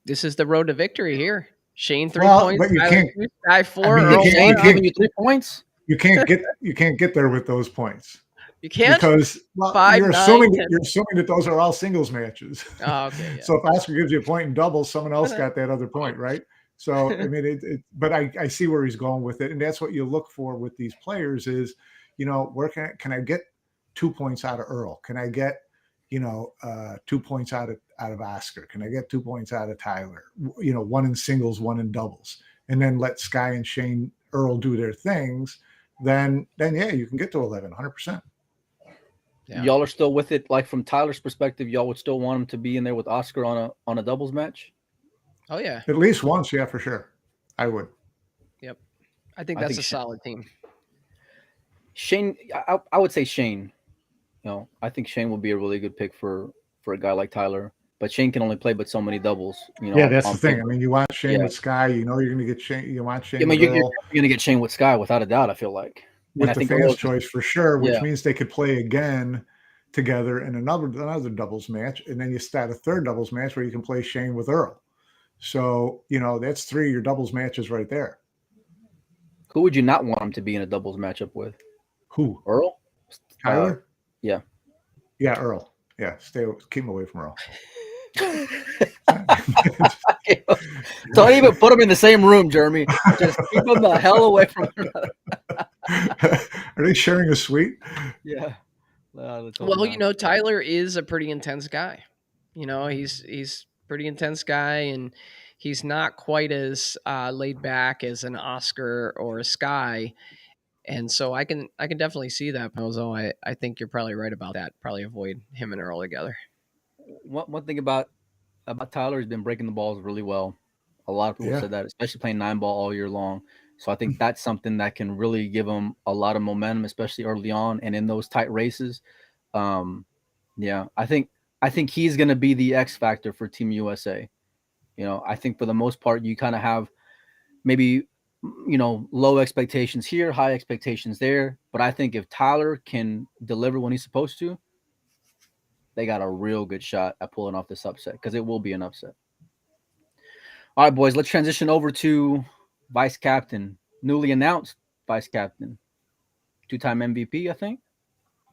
this is the road to victory here. Shane 3 points, but you can't. Guy 4. You can't give 3 points. You can't get there with those points. You can't, because 5, you're 9, assuming 10. You're assuming that those are all singles matches. Oh, okay. Yeah. So if Oscar gives you a point in doubles, someone else got that other point, right? So I mean, but I see where he's going with it, and that's what you look for with these players is, where can I get 2 points out of Earl? Can I get 2 points out of Oscar? Can I get 2 points out of Tyler? One in singles, one in doubles, and then let Sky and Shane Earl do their things. Then yeah, you can get to 11, 100%. Yeah. Y'all are still with it, like from Tyler's perspective, y'all would still want him to be in there with Oscar on a doubles match? Oh yeah. At least once, yeah, for sure. I would. Yep. I think that's a solid team. Shane, I would say Shane. I think Shane will be a really good pick for a guy like Tyler. but Shane can only play but so many doubles, Yeah, that's on the thing. I paper. mean, you want Shane Yeah. with Sky. You know you're going to get Shane. You want I Shane mean, with you're Earl. going to get Shane with Sky without a doubt, I feel like. And With I the think fans' Earl, choice for sure, yeah. which means they could play again together in another doubles match, and then you start a third doubles match where you can play Shane with Earl. So that's 3 of your doubles matches right there. Who would you not want him to be in a doubles matchup with? Who? Earl? Uh, Tyler? yeah. Yeah, Earl. Yeah, keep him away from Earl. Don't even put them in the same room, Jeremy. Just keep them the hell away from one another. Are they sharing a suite? Yeah. Let's hope Well, not. Tyler is a pretty intense guy. He's pretty intense guy, and he's not quite as laid back as an Oscar or a Sky. And so I can definitely see that, Pozo. I think you're probably right about that. Probably avoid him and Earl together. One thing about Tyler, he's been breaking the balls really well. A lot of people Yeah. said that, especially playing 9 ball all year long. So I think that's something that can really give him a lot of momentum, especially early on and in those tight races. Um, yeah, I think he's going to be the X factor for Team USA. I think for the most part, you kind of have maybe low expectations here, high expectations there. But I think if Tyler can deliver when he's supposed to, they got a real good shot at pulling off this upset because it will be an upset. All right, boys, let's transition over to vice captain, newly announced vice captain, two-time MVP, I think,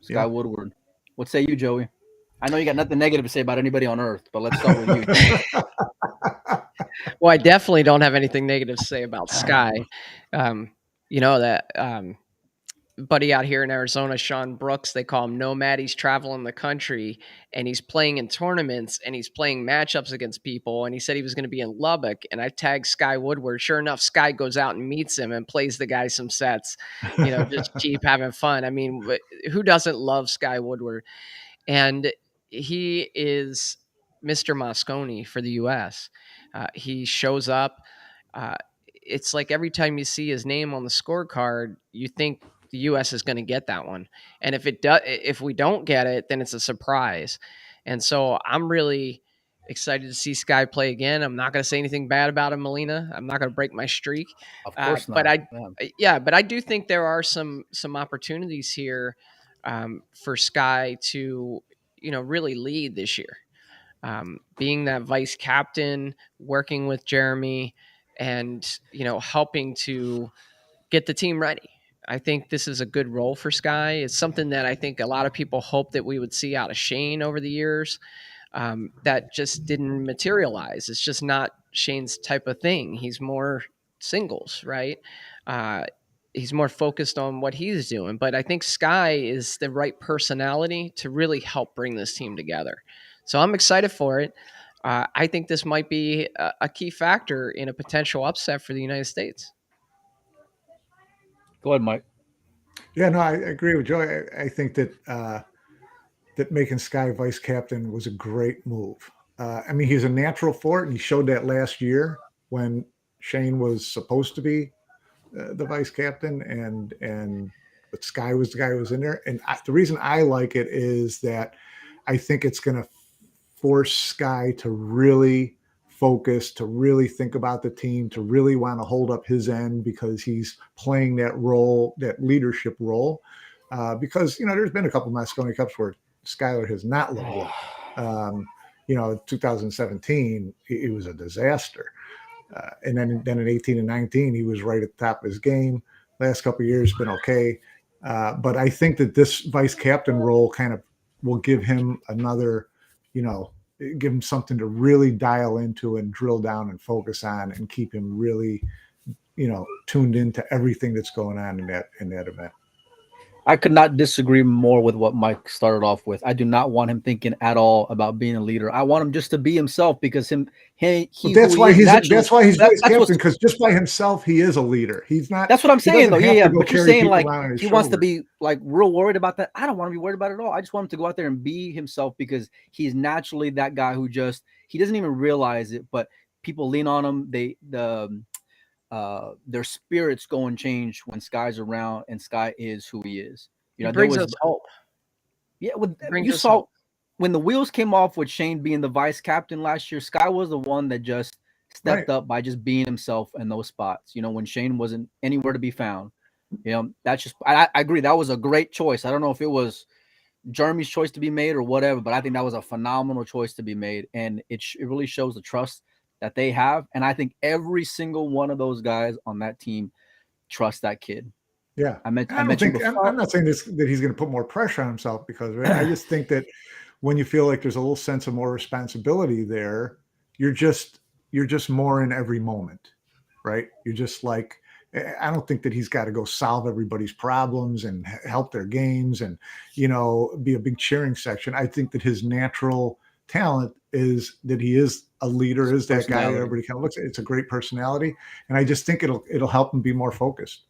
Sky Yeah. Woodward. What say you, Joey? I know you got nothing negative to say about anybody on earth, but let's start with you. Well, I definitely don't have anything negative to say about Sky. That buddy out here in Arizona, Sean Brooks, they call him Nomad. He's traveling the country and he's playing in tournaments and he's playing matchups against people. And he said he was going to be in Lubbock. And I tagged Sky Woodward. Sure enough, Sky goes out and meets him and plays the guy some sets, just cheap, having fun. I mean, who doesn't love Sky Woodward? And he is Mr. Mosconi for the U.S. He shows up. Uh, it's like every time you see his name on the scorecard, you think the U.S. is going to get that one, and if we don't get it, then it's a surprise. And so I'm really excited to see Sky play again. I'm not going to say anything bad about him, Melina. I'm not going to break my streak, Of course but not. Yeah. but I do think there are some opportunities here for Sky to really lead this year, being that vice captain, working with Jeremy, and helping to get the team ready. I think this is a good role for Sky. It's something that I think a lot of people hope that we would see out of Shane over the years. That just didn't materialize. It's just not Shane's type of thing. He's more singles, right? Uh, he's more focused on what he's doing. But I think Sky is the right personality to really help bring this team together. So I'm excited for it. I think this might be a key factor in a potential upset for the United States. Go ahead, Mike. Yeah, no, I agree with Joe. I think that making Sky vice captain was a great move. I mean, he's a natural for it, and he showed that last year when Shane was supposed to be the vice captain, and but Sky was the guy who was in there. And the reason I like it is that I think it's going to force Sky to really focus, to really think about the team, to really want to hold up his end because he's playing that role, that leadership role. Because there's been a couple of Mosconi Cups where Skyler has not looked good. 2017, it was a disaster. And then in 18 and 19, he was right at the top of his game. Last couple of years been okay. But I think that this vice captain role kind of will give him another, give him something to really dial into and drill down and focus on and keep him really, tuned into everything that's going on in that event. I could not disagree more with what Mike started off with. I do not want him thinking at all about being a leader. I want him just to be himself because he that's who why he is he's naturally. that's why he's vice That's captain, because just by himself he is a leader. He's not. That's what I'm He saying, doesn't though. have Yeah. to go But you're carry saying people like around on his he wants to shoulders. be like real worried about that. I don't want to be worried about it at all. I just want him to go out there and be himself because he's naturally that guy who he doesn't even realize it, but people lean on him. Their spirits go and change when Sky's around and Sky is who he is. He There brings was us hope. yeah. He brings You us saw hope. when the wheels came off with Shane being the vice captain last year, Sky was the one that just Right. stepped up by just being himself in those spots. You know, when Shane wasn't anywhere to be found. You know, that's just I agree. That was a great choice. I don't know if it was Jeremy's choice to be made or whatever, but I think that was a phenomenal choice to be made, and it really shows the trust that they have. And I think every single one of those guys on that team trust that kid. Yeah. I And I don't mentioned think I'm before. not saying this that he's going to put more pressure on himself because of it. I just think that when you feel like there's a little sense of more responsibility there, you're just you're just more in every moment, right? You're just like I don't think that he's got to go solve everybody's problems and help their games and be a big cheering section. I think that his natural talent is that he is a leader, is that guy that Personality. everybody kind of looks at. It's a great personality, and I just think it'll help him be more focused.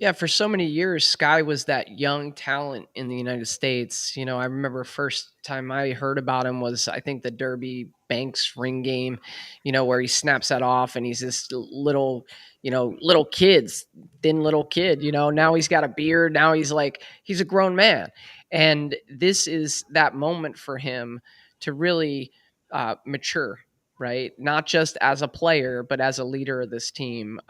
Yeah, for so many years, Sky was that young talent in the United States. I remember first time I heard about him was I think the Derby Banks ring game, where he snaps that off and he's this little, little kids, thin little kid. Now he's got a beard. Now he's a grown man, and this is that moment for him to really mature, right? Not just as a player, but as a leader of this team.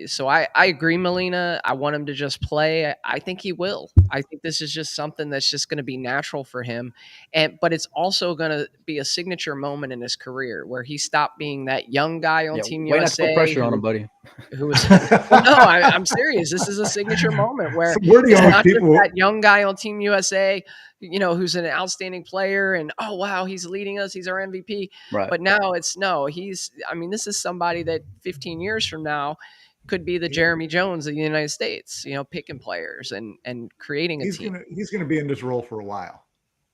So I agree, Melina. I want him to just play. I think he will. I think this is just something that's just going to be natural for him. But it's also going to be a signature moment in his career where he stopped being that young guy on Yeah, Team way not to put USA pressure on him, buddy. who was well, no, I'm serious. This is a signature moment where So we're the it's only not just people. that young guy on Team USA, who's an outstanding player and oh wow, he's leading us, he's our MVP. Right. But now it's no, this is somebody that 15 years from now could be the Jeremy Jones of the United States, picking players and creating a team. He's gonna be in this role for a while.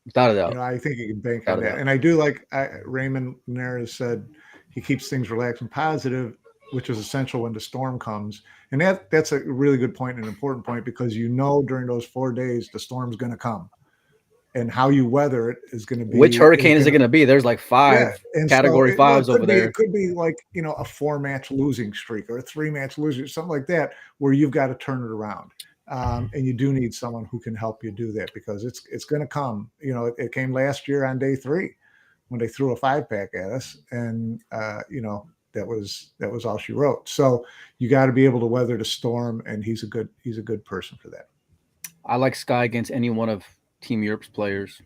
Without a doubt. I think you can bank Without on a that. doubt. And I do like Raymond Linares said he keeps things relaxed and positive, which is essential when the storm comes. And that's a really good point, an important point, because during those 4 days the storm's going to come, and how you weather it is going to Which be hurricane is it going to be? There's like yeah. 5 And so category 5s over it there. could be like a 4-match losing streak or a 3-match losing, something like that, where you've got to turn it around. And you do need someone who can help you do that because it's going to come. It came last year on day 3 when they threw a 5-pack at us, and that was all she wrote. So you got to be able to weather the storm, and he's a good person for that. I like Sky against any one of Team Europe's players.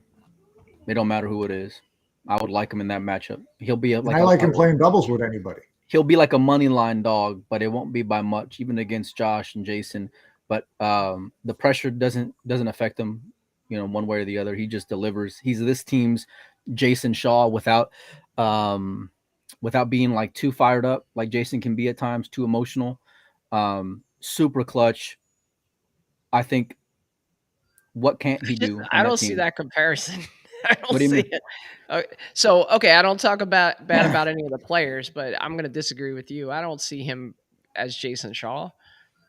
It don't matter who it is. I would like him in that matchup. He'll be And I like him playing doubles with anybody. He'll be like a money line dog, but it won't be by much, even against Josh and Jason. But the pressure doesn't affect him, one way or the other. He just delivers. He's this team's Jason Shaw without being like too fired up, like Jason can be at times, too emotional. Super clutch. I think. What can't he do on I that don't see team? that comparison. I don't What do you see mean? it. Okay, I don't talk bad about any of the players, but I'm going to disagree with you. I don't see him as Jason Shaw.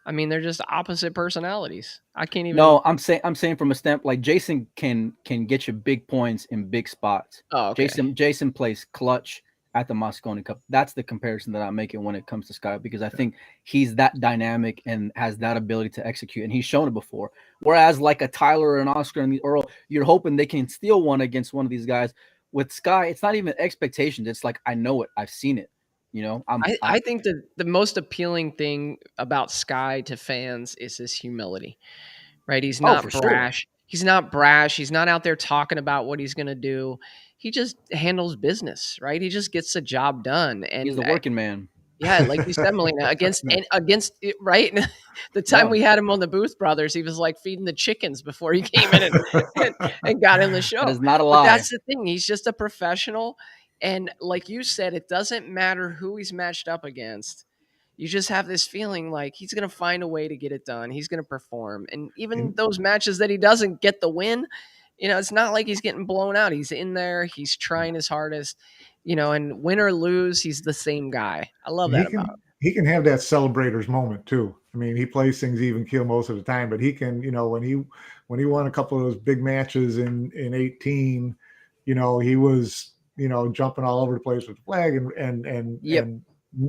I mean, they're just opposite personalities. I can't even. No, I'm saying from a stamp like Jason can get you big points in big spots. Oh, okay. Jason plays clutch at the Mosconi Cup. That's the comparison that I'm making when it comes to Sky because I think he's that dynamic and has that ability to execute, and he's shown it before. Whereas like a Tyler or an Oscar and the Earl, you're hoping they can steal one against one of these guys. With Sky, it's not even expectations. It's like I know it, I've seen it. I think that the most appealing thing about Sky to fans is his humility, right? He's Oh, for not sure. brash. He's not brash. He's not out there talking about what he's going to do. He just handles business, right? He just gets the job done. He's And the working man. yeah, like you said, Melina, against it, right? The time Yeah. we had him on the Booth Brothers, he was like feeding the chickens before he came in and got in the That show. is not a But lie. that's the thing; he's just a professional, and like you said, it doesn't matter who he's matched up against. You just have this feeling like he's going to find a way to get it done. He's going to perform, and even And those matches that he doesn't get the win, it's not like he's getting blown out. He's in there. He's trying his hardest. And win or lose, he's the same guy. I love that about him. he can have that celebrators moment too. I mean, he plays things even keel most of the time, but he can, when he won a couple of those big matches in 18, he was, jumping all over the place with the flag Yep. and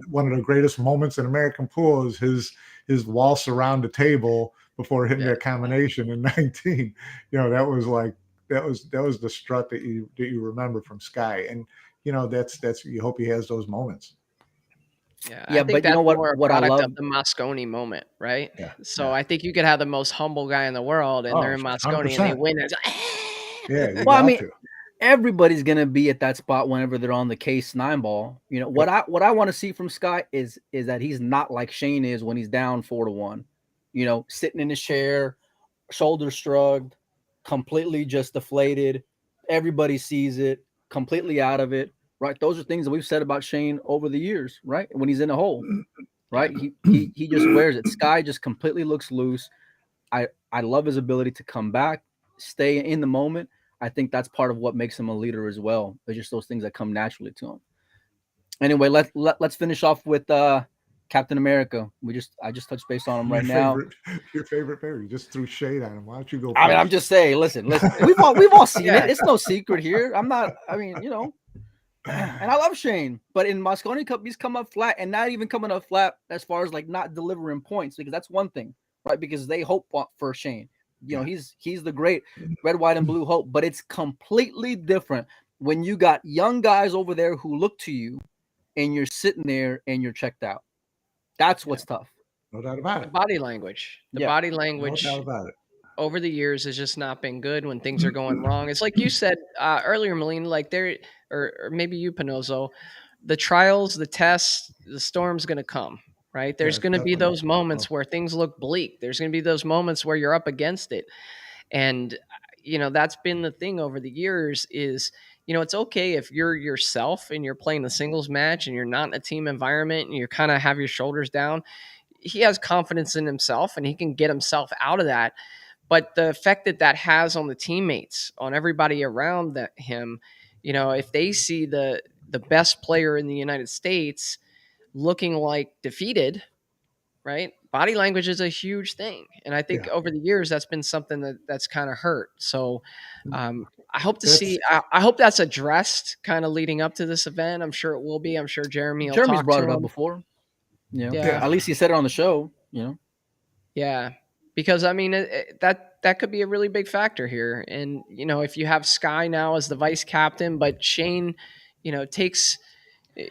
one of the greatest moments in American pool is his waltz around the table before hitting Yeah. that combination in 19. That was like that was the strut that you remember from Sky, and that's you hope he has those moments. Yeah, I Yeah, think but you know that's what? more a What I product love, of the Mosconi moment, right? Yeah, So yeah. I think you could have the most humble guy in the world, and Oh, they're in hundred Mosconi, and they percent. win. It's Yeah, you well, I got mean, to. everybody's gonna be at that spot whenever they're on the case nine ball. You know Yep. what I want to see from Sky is that he's not like Shane is when he's down 4-1. You know, sitting in his chair, shoulders shrugged, completely just deflated. Everybody sees it, completely out of it. Right? Those are things that we've said about Shane over the years. Right? When he's in a hole, yeah, right? He just wears it. Sky just completely looks loose. I love his ability to come back, stay in the moment. I think that's part of what makes him a leader as well. It's just those things that come naturally to him. Anyway, let's finish off with Captain America. I just touched base on him Your right now. favorite, your favorite player. You just threw shade on him. Why don't you go I mean, I'm first? just saying. Listen. We've all seen yeah, it. It's no secret here. I'm not. I mean, you know. And I love Shane, but in Mosconi Cup, he's come up flat, and not even coming up flat as far as like not delivering points, because that's one thing, right? Because they hope for Shane. You know, Yeah. he's the great red, white, and blue hope, but it's completely different when you got young guys over there who look to you, and you're sitting there and you're checked out. That's yeah. what's tough. No doubt about The it. body language, the Yeah, body No doubt language about it. over the years has just not been good when things are going wrong. It's like you said earlier, Melina, like there, or maybe you, Pinozo, the trials, the tests, the storm's going to come, right? There's Yeah, going to be definitely. those moments Oh, where things look bleak. There's going to be those moments where you're up against it. And, that's been the thing over the years is, it's okay if you're yourself and you're playing a singles match and you're not in a team environment and you kind of have your shoulders down. He has confidence in himself and he can get himself out of that, but the effect that that has on the teammates, on everybody around him, if they see the best player in the United States looking like defeated, right? Body language is a huge thing, and I think yeah. over the years that's been something that's kind of hurt. So I hope to That's see. I hope that's addressed kind of leading up to this event. I'm sure it will be. I'm sure Jeremy will Jeremy's talk brought to it up him. before. You know, Yeah, yeah. at least he said it on the show. You know, yeah, because I mean that could be a really big factor here. And if you have Sky now as the vice captain, but Shane, takes eh,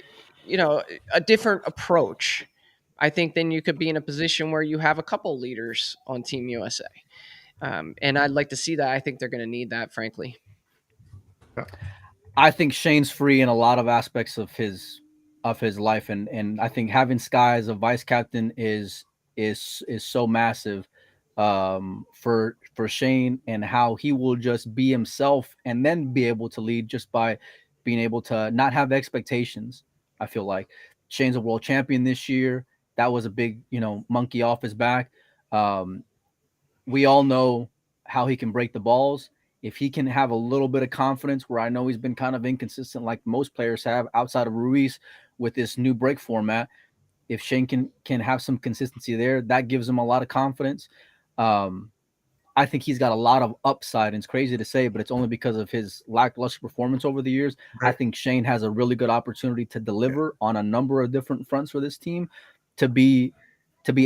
a different approach, I think then you could be in a position where you have a couple leaders on Team USA. And I'd like to see that. I think they're going to need that, frankly. Yeah. I think Shane's free in a lot of aspects of his life, and I think having Sky as a vice captain is so massive for Shane, and how he will just be himself and then be able to lead just by being able to not have expectations. I feel like Shane's a world champion this year. That was a big, monkey off his back. Um, we all know how he can break the balls. If he can have a little bit of confidence, where I know he's been kind of inconsistent, like most players have outside of Ruiz with this new break format, if Shane can have some consistency there, that gives him a lot of confidence. Um, I think he's got a lot of upside, and it's crazy to say, but it's only because of his lackluster performance over the years. I Right. think Shane has a really good opportunity to Yeah. deliver on a number of different fronts for this team, to be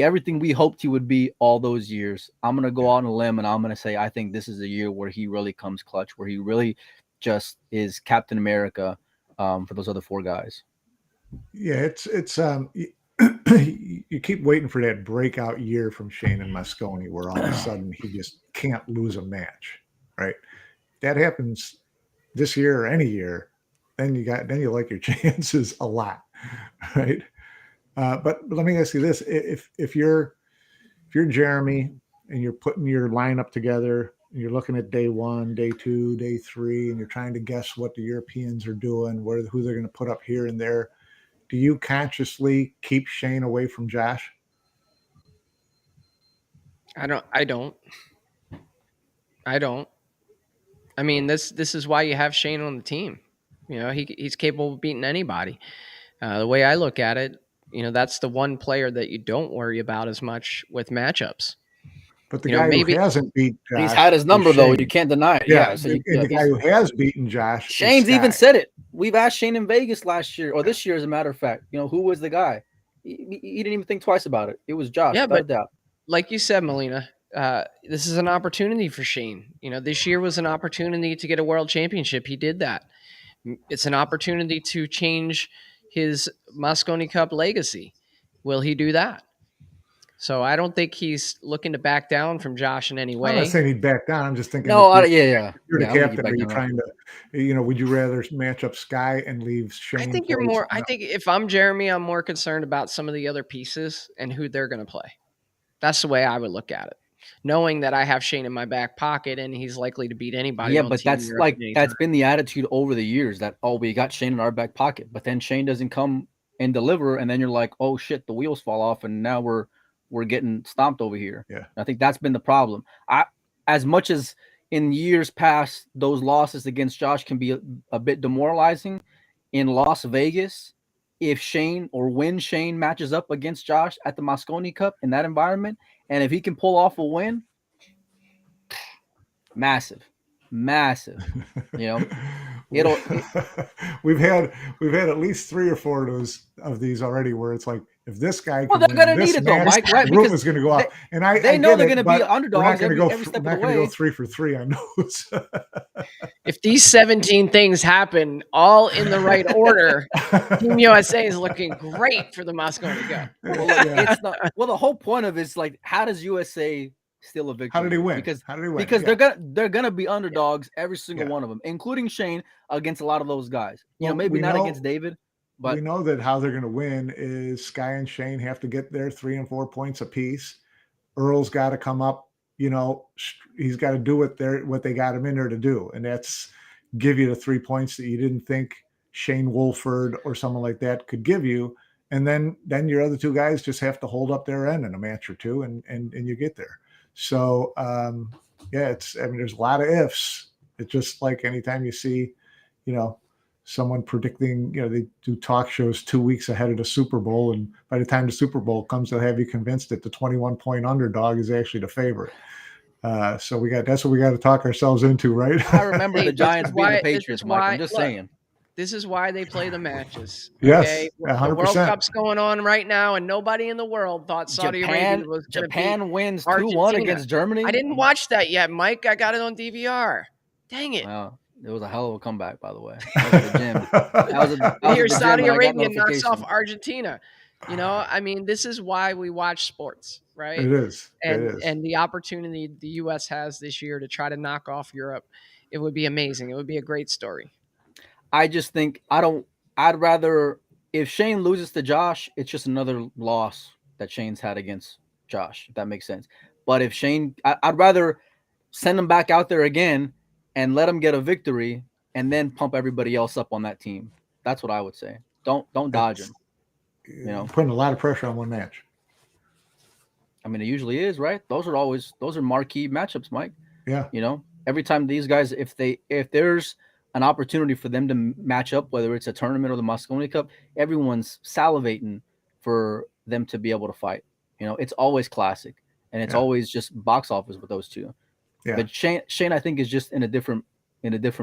everything we hoped he would be all those years. I'm gonna go Yeah. out on a limb and I'm gonna say I think this is a year where he really comes clutch, where he really just is Captain America for those other four guys. Yeah. It's you keep waiting for that breakout year from Shane and Mosconi, where all of a sudden he just can't lose a match. Right. That happens this year or any year, then you like your chances a lot. Right. But let me ask you this: if you're Jeremy and you're putting your lineup together and you're looking at day one, day two, day three, and you're trying to guess what the Europeans are doing, who they're going to put up here and there, do you consciously keep Shane away from Josh? I don't. I don't. I don't. I mean, this is why you have Shane on the team. He's capable of beating anybody. The way I look at it, that's the one player that you don't worry about as much with matchups. But the guy who Maybe hasn't beat He's had Josh his is number though. You Shane. can't deny it. Yeah, Yeah. So you, and yeah, the guy who has beaten Josh is Shane's even Sky. said it. We've asked Shane in Vegas last year, or this year, as a matter of fact. Who was the guy? He didn't even think twice about it. It was Josh, yeah, without a but doubt. like you said, Melina. this is an opportunity for Shane. This year was an opportunity to get a world championship. He did that. It's an opportunity to change his Mosconi Cup legacy. Will he do that? So I don't think he's looking to back down from Josh in any I'm not way. saying he'd back down. I'm just thinking No, if you're, yeah. you're the I don't think he captain, are back you down. trying to, would you rather match up Sky and leave Shane I play? think if I'm Jeremy, I'm more concerned about some of the other pieces and who they're going to play. That's the way I would look at it. Knowing that I have Shane in my back pocket and he's likely to beat anybody Yeah, on but Team Europe at any time. that's been the attitude over the years that, oh, we got Shane in our back pocket, but then Shane doesn't come and deliver, and then you're like, oh shit, the wheels fall off, and now we're getting stomped over here. Yeah. I think that's been the problem. As much as in years past those losses against Josh can be a bit demoralizing, in Las Vegas, if Shane or when Shane matches up against Josh at the Mosconi Cup in that environment, and if he can pull off a win, massive. We've had at least 3 or 4 of these already where it's like, if this guy Well, can they're win gonna need this it though, match, Mike, right? the room Because is going to go off. And I know get they're it, going to be but underdogs we're every step of the not going to way. go 3 for 3 on those. If these 17 things happen all in the right order, Team USA is looking great for the Mosconi Cup. Well, look, it's not. Well, the whole point of it is like, how does USA steal a victory? How did he win? Because Yeah. they're gonna be underdogs, every single one of them, including Shane against a lot of those guys. Well, Maybe not against David, but we know that how they're going to win is Sky and Shane have to get their 3 and 4 points apiece. Earl's got to come up. He's got to do what they got him in there to do, and that's give you the 3 points that you didn't think Shane Wolford or someone like that could give you. And then your other 2 guys just have to hold up their end in a match or 2, and you get there. So there's a lot of ifs. It's just like anytime you see, someone predicting, they do talk shows 2 weeks ahead of the Super Bowl, and by the time the Super Bowl comes, they'll have you convinced that the 21-point underdog is actually the favorite. So that's what we got to talk ourselves into, right? I remember the Giants beating the Patriots, Mike. I'm just saying. This is why they play the matches. Okay? Yes, 100%. The World Cup's going on right now, and nobody in the world thought Saudi Arabia was going to beat Japan wins Argentina. 2-1 against Germany. I didn't watch that yet, Mike. I got it on DVR. Dang it. Wow. It was a hell of a comeback, by the way. That was the gym. Here, Saudi Arabia knocks off Argentina. This is why we watch sports, right? It is. And the opportunity the U.S. has this year to try to knock off Europe, it would be amazing. It would be a great story. I just think I'd rather, if Shane loses to Josh, it's just another loss that Shane's had against Josh, if that makes sense. But if Shane, I'd rather send him back out there again and let him get a victory and then pump everybody else up on that team. That's what I would say. Don't dodge him. Putting a lot of pressure on one match. I mean, it usually is, right? Those are marquee matchups, Mike. Yeah. Every time these guys, if there's an opportunity for them to match up, whether it's a tournament or the Mosconi Cup, everyone's salivating for them to be able to fight. It's always classic, and it's always just box office with those two. Yeah. But Shane, I think, is just in a different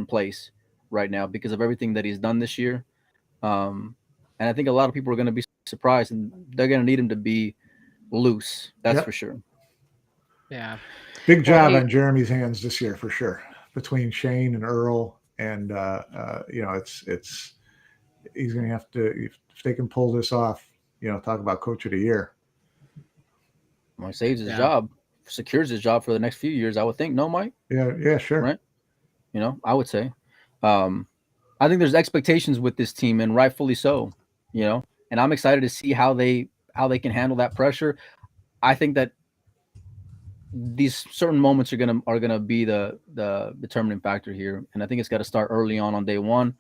place right now because of everything that he's done this year. And I think a lot of people are going to be surprised, and they're going to need him to be loose. That's for sure. Yeah. Big job on Jeremy's hands this year for sure. Between Shane and Earl, and it's he's going to have to, if they can pull this off, talk about coach of the year. Well, he saves his job, secures his job for the next few years, I would think. No, Mike? Yeah, sure. Right? I would say. I think there's expectations with this team, and rightfully so, and I'm excited to see how they can handle that pressure. I think that these certain moments are gonna be the determining factor here, and I think it's got to start early on day one.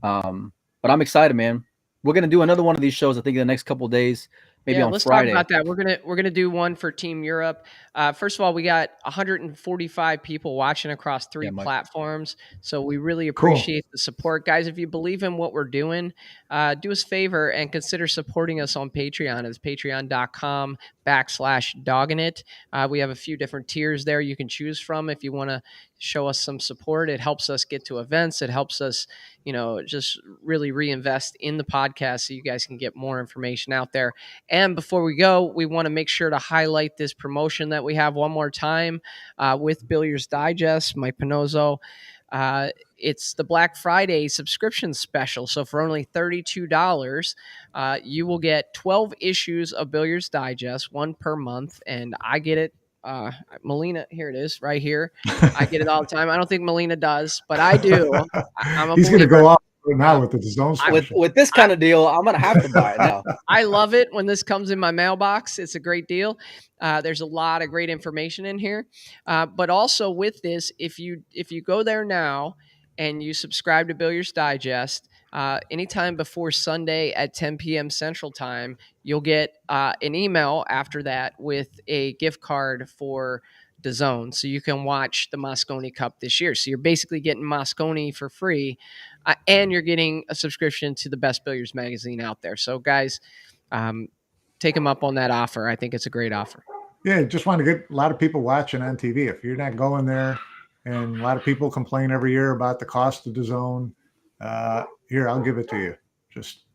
But I'm excited, man. We're gonna do another one of these shows, I think, in the next couple of days. Maybe on let's Friday. talk about that. We're gonna do one for Team Europe. First of all, we got 145 people watching across 3 platforms, so we really appreciate the support, guys. If you believe in what we're doing, do us a favor and consider supporting us on Patreon. It's patreon.com/doggingit. We have a few different tiers there you can choose from if you want to show us some support. It helps us get to events. It helps us, just really reinvest in the podcast so you guys can get more information out there. And before we go, we want to make sure to highlight this promotion that we have one more time with Billiards Digest, Mike Pinozzo. It's the Black Friday subscription special. So for only $32, you will get 12 issues of Billiards Digest, one per month, and I get it. Melina, here it is, right here. I get it all the time. I don't think Melina does, but I do. I'm a He's going to believer. go off now with the zone special. With this kind of deal, I'm going to have to buy it now. I love it when this comes in my mailbox. It's a great deal. There's a lot of great information in here. But also with this, if you go there now and you subscribe to Billiards Digest, anytime before Sunday at 10 p.m. Central Time, you'll get an email after that with a gift card for DAZN, so you can watch the Mosconi Cup this year. So you're basically getting Mosconi for free, and you're getting a subscription to the best billiards magazine out there. So guys, take them up on that offer. I think it's a great offer. Yeah, just want to get a lot of people watching on TV. If you're not going there, and a lot of people complain every year about the cost of DAZN, here, I'll give it to you. Just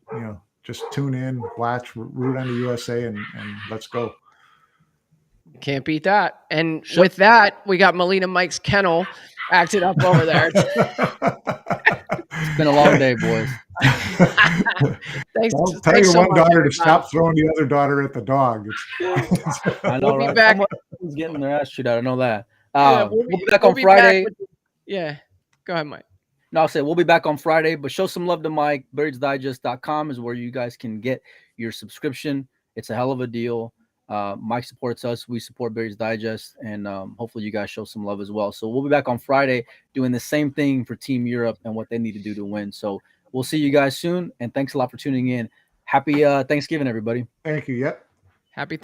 tune in, watch, root on the USA, and let's go. Can't beat that. And with that, we got Melina Mike's kennel acted up over there. It's been a long day, boys. Thanks tell your one daughter to stop throwing the other daughter at the dog. I know, we'll right? Be back. Someone's getting their ass chewed out. I know that. We'll be back on Friday. Yeah. Go ahead, Mike. No, I'll say we'll be back on Friday, but show some love to Mike. BilliardsDigest.com is where you guys can get your subscription. It's a hell of a deal. Mike supports us. We support Billiards Digest, and hopefully you guys show some love as well. So we'll be back on Friday doing the same thing for Team Europe and what they need to do to win. So we'll see you guys soon, and thanks a lot for tuning in. Happy Thanksgiving, everybody. Thank you. Yep. Happy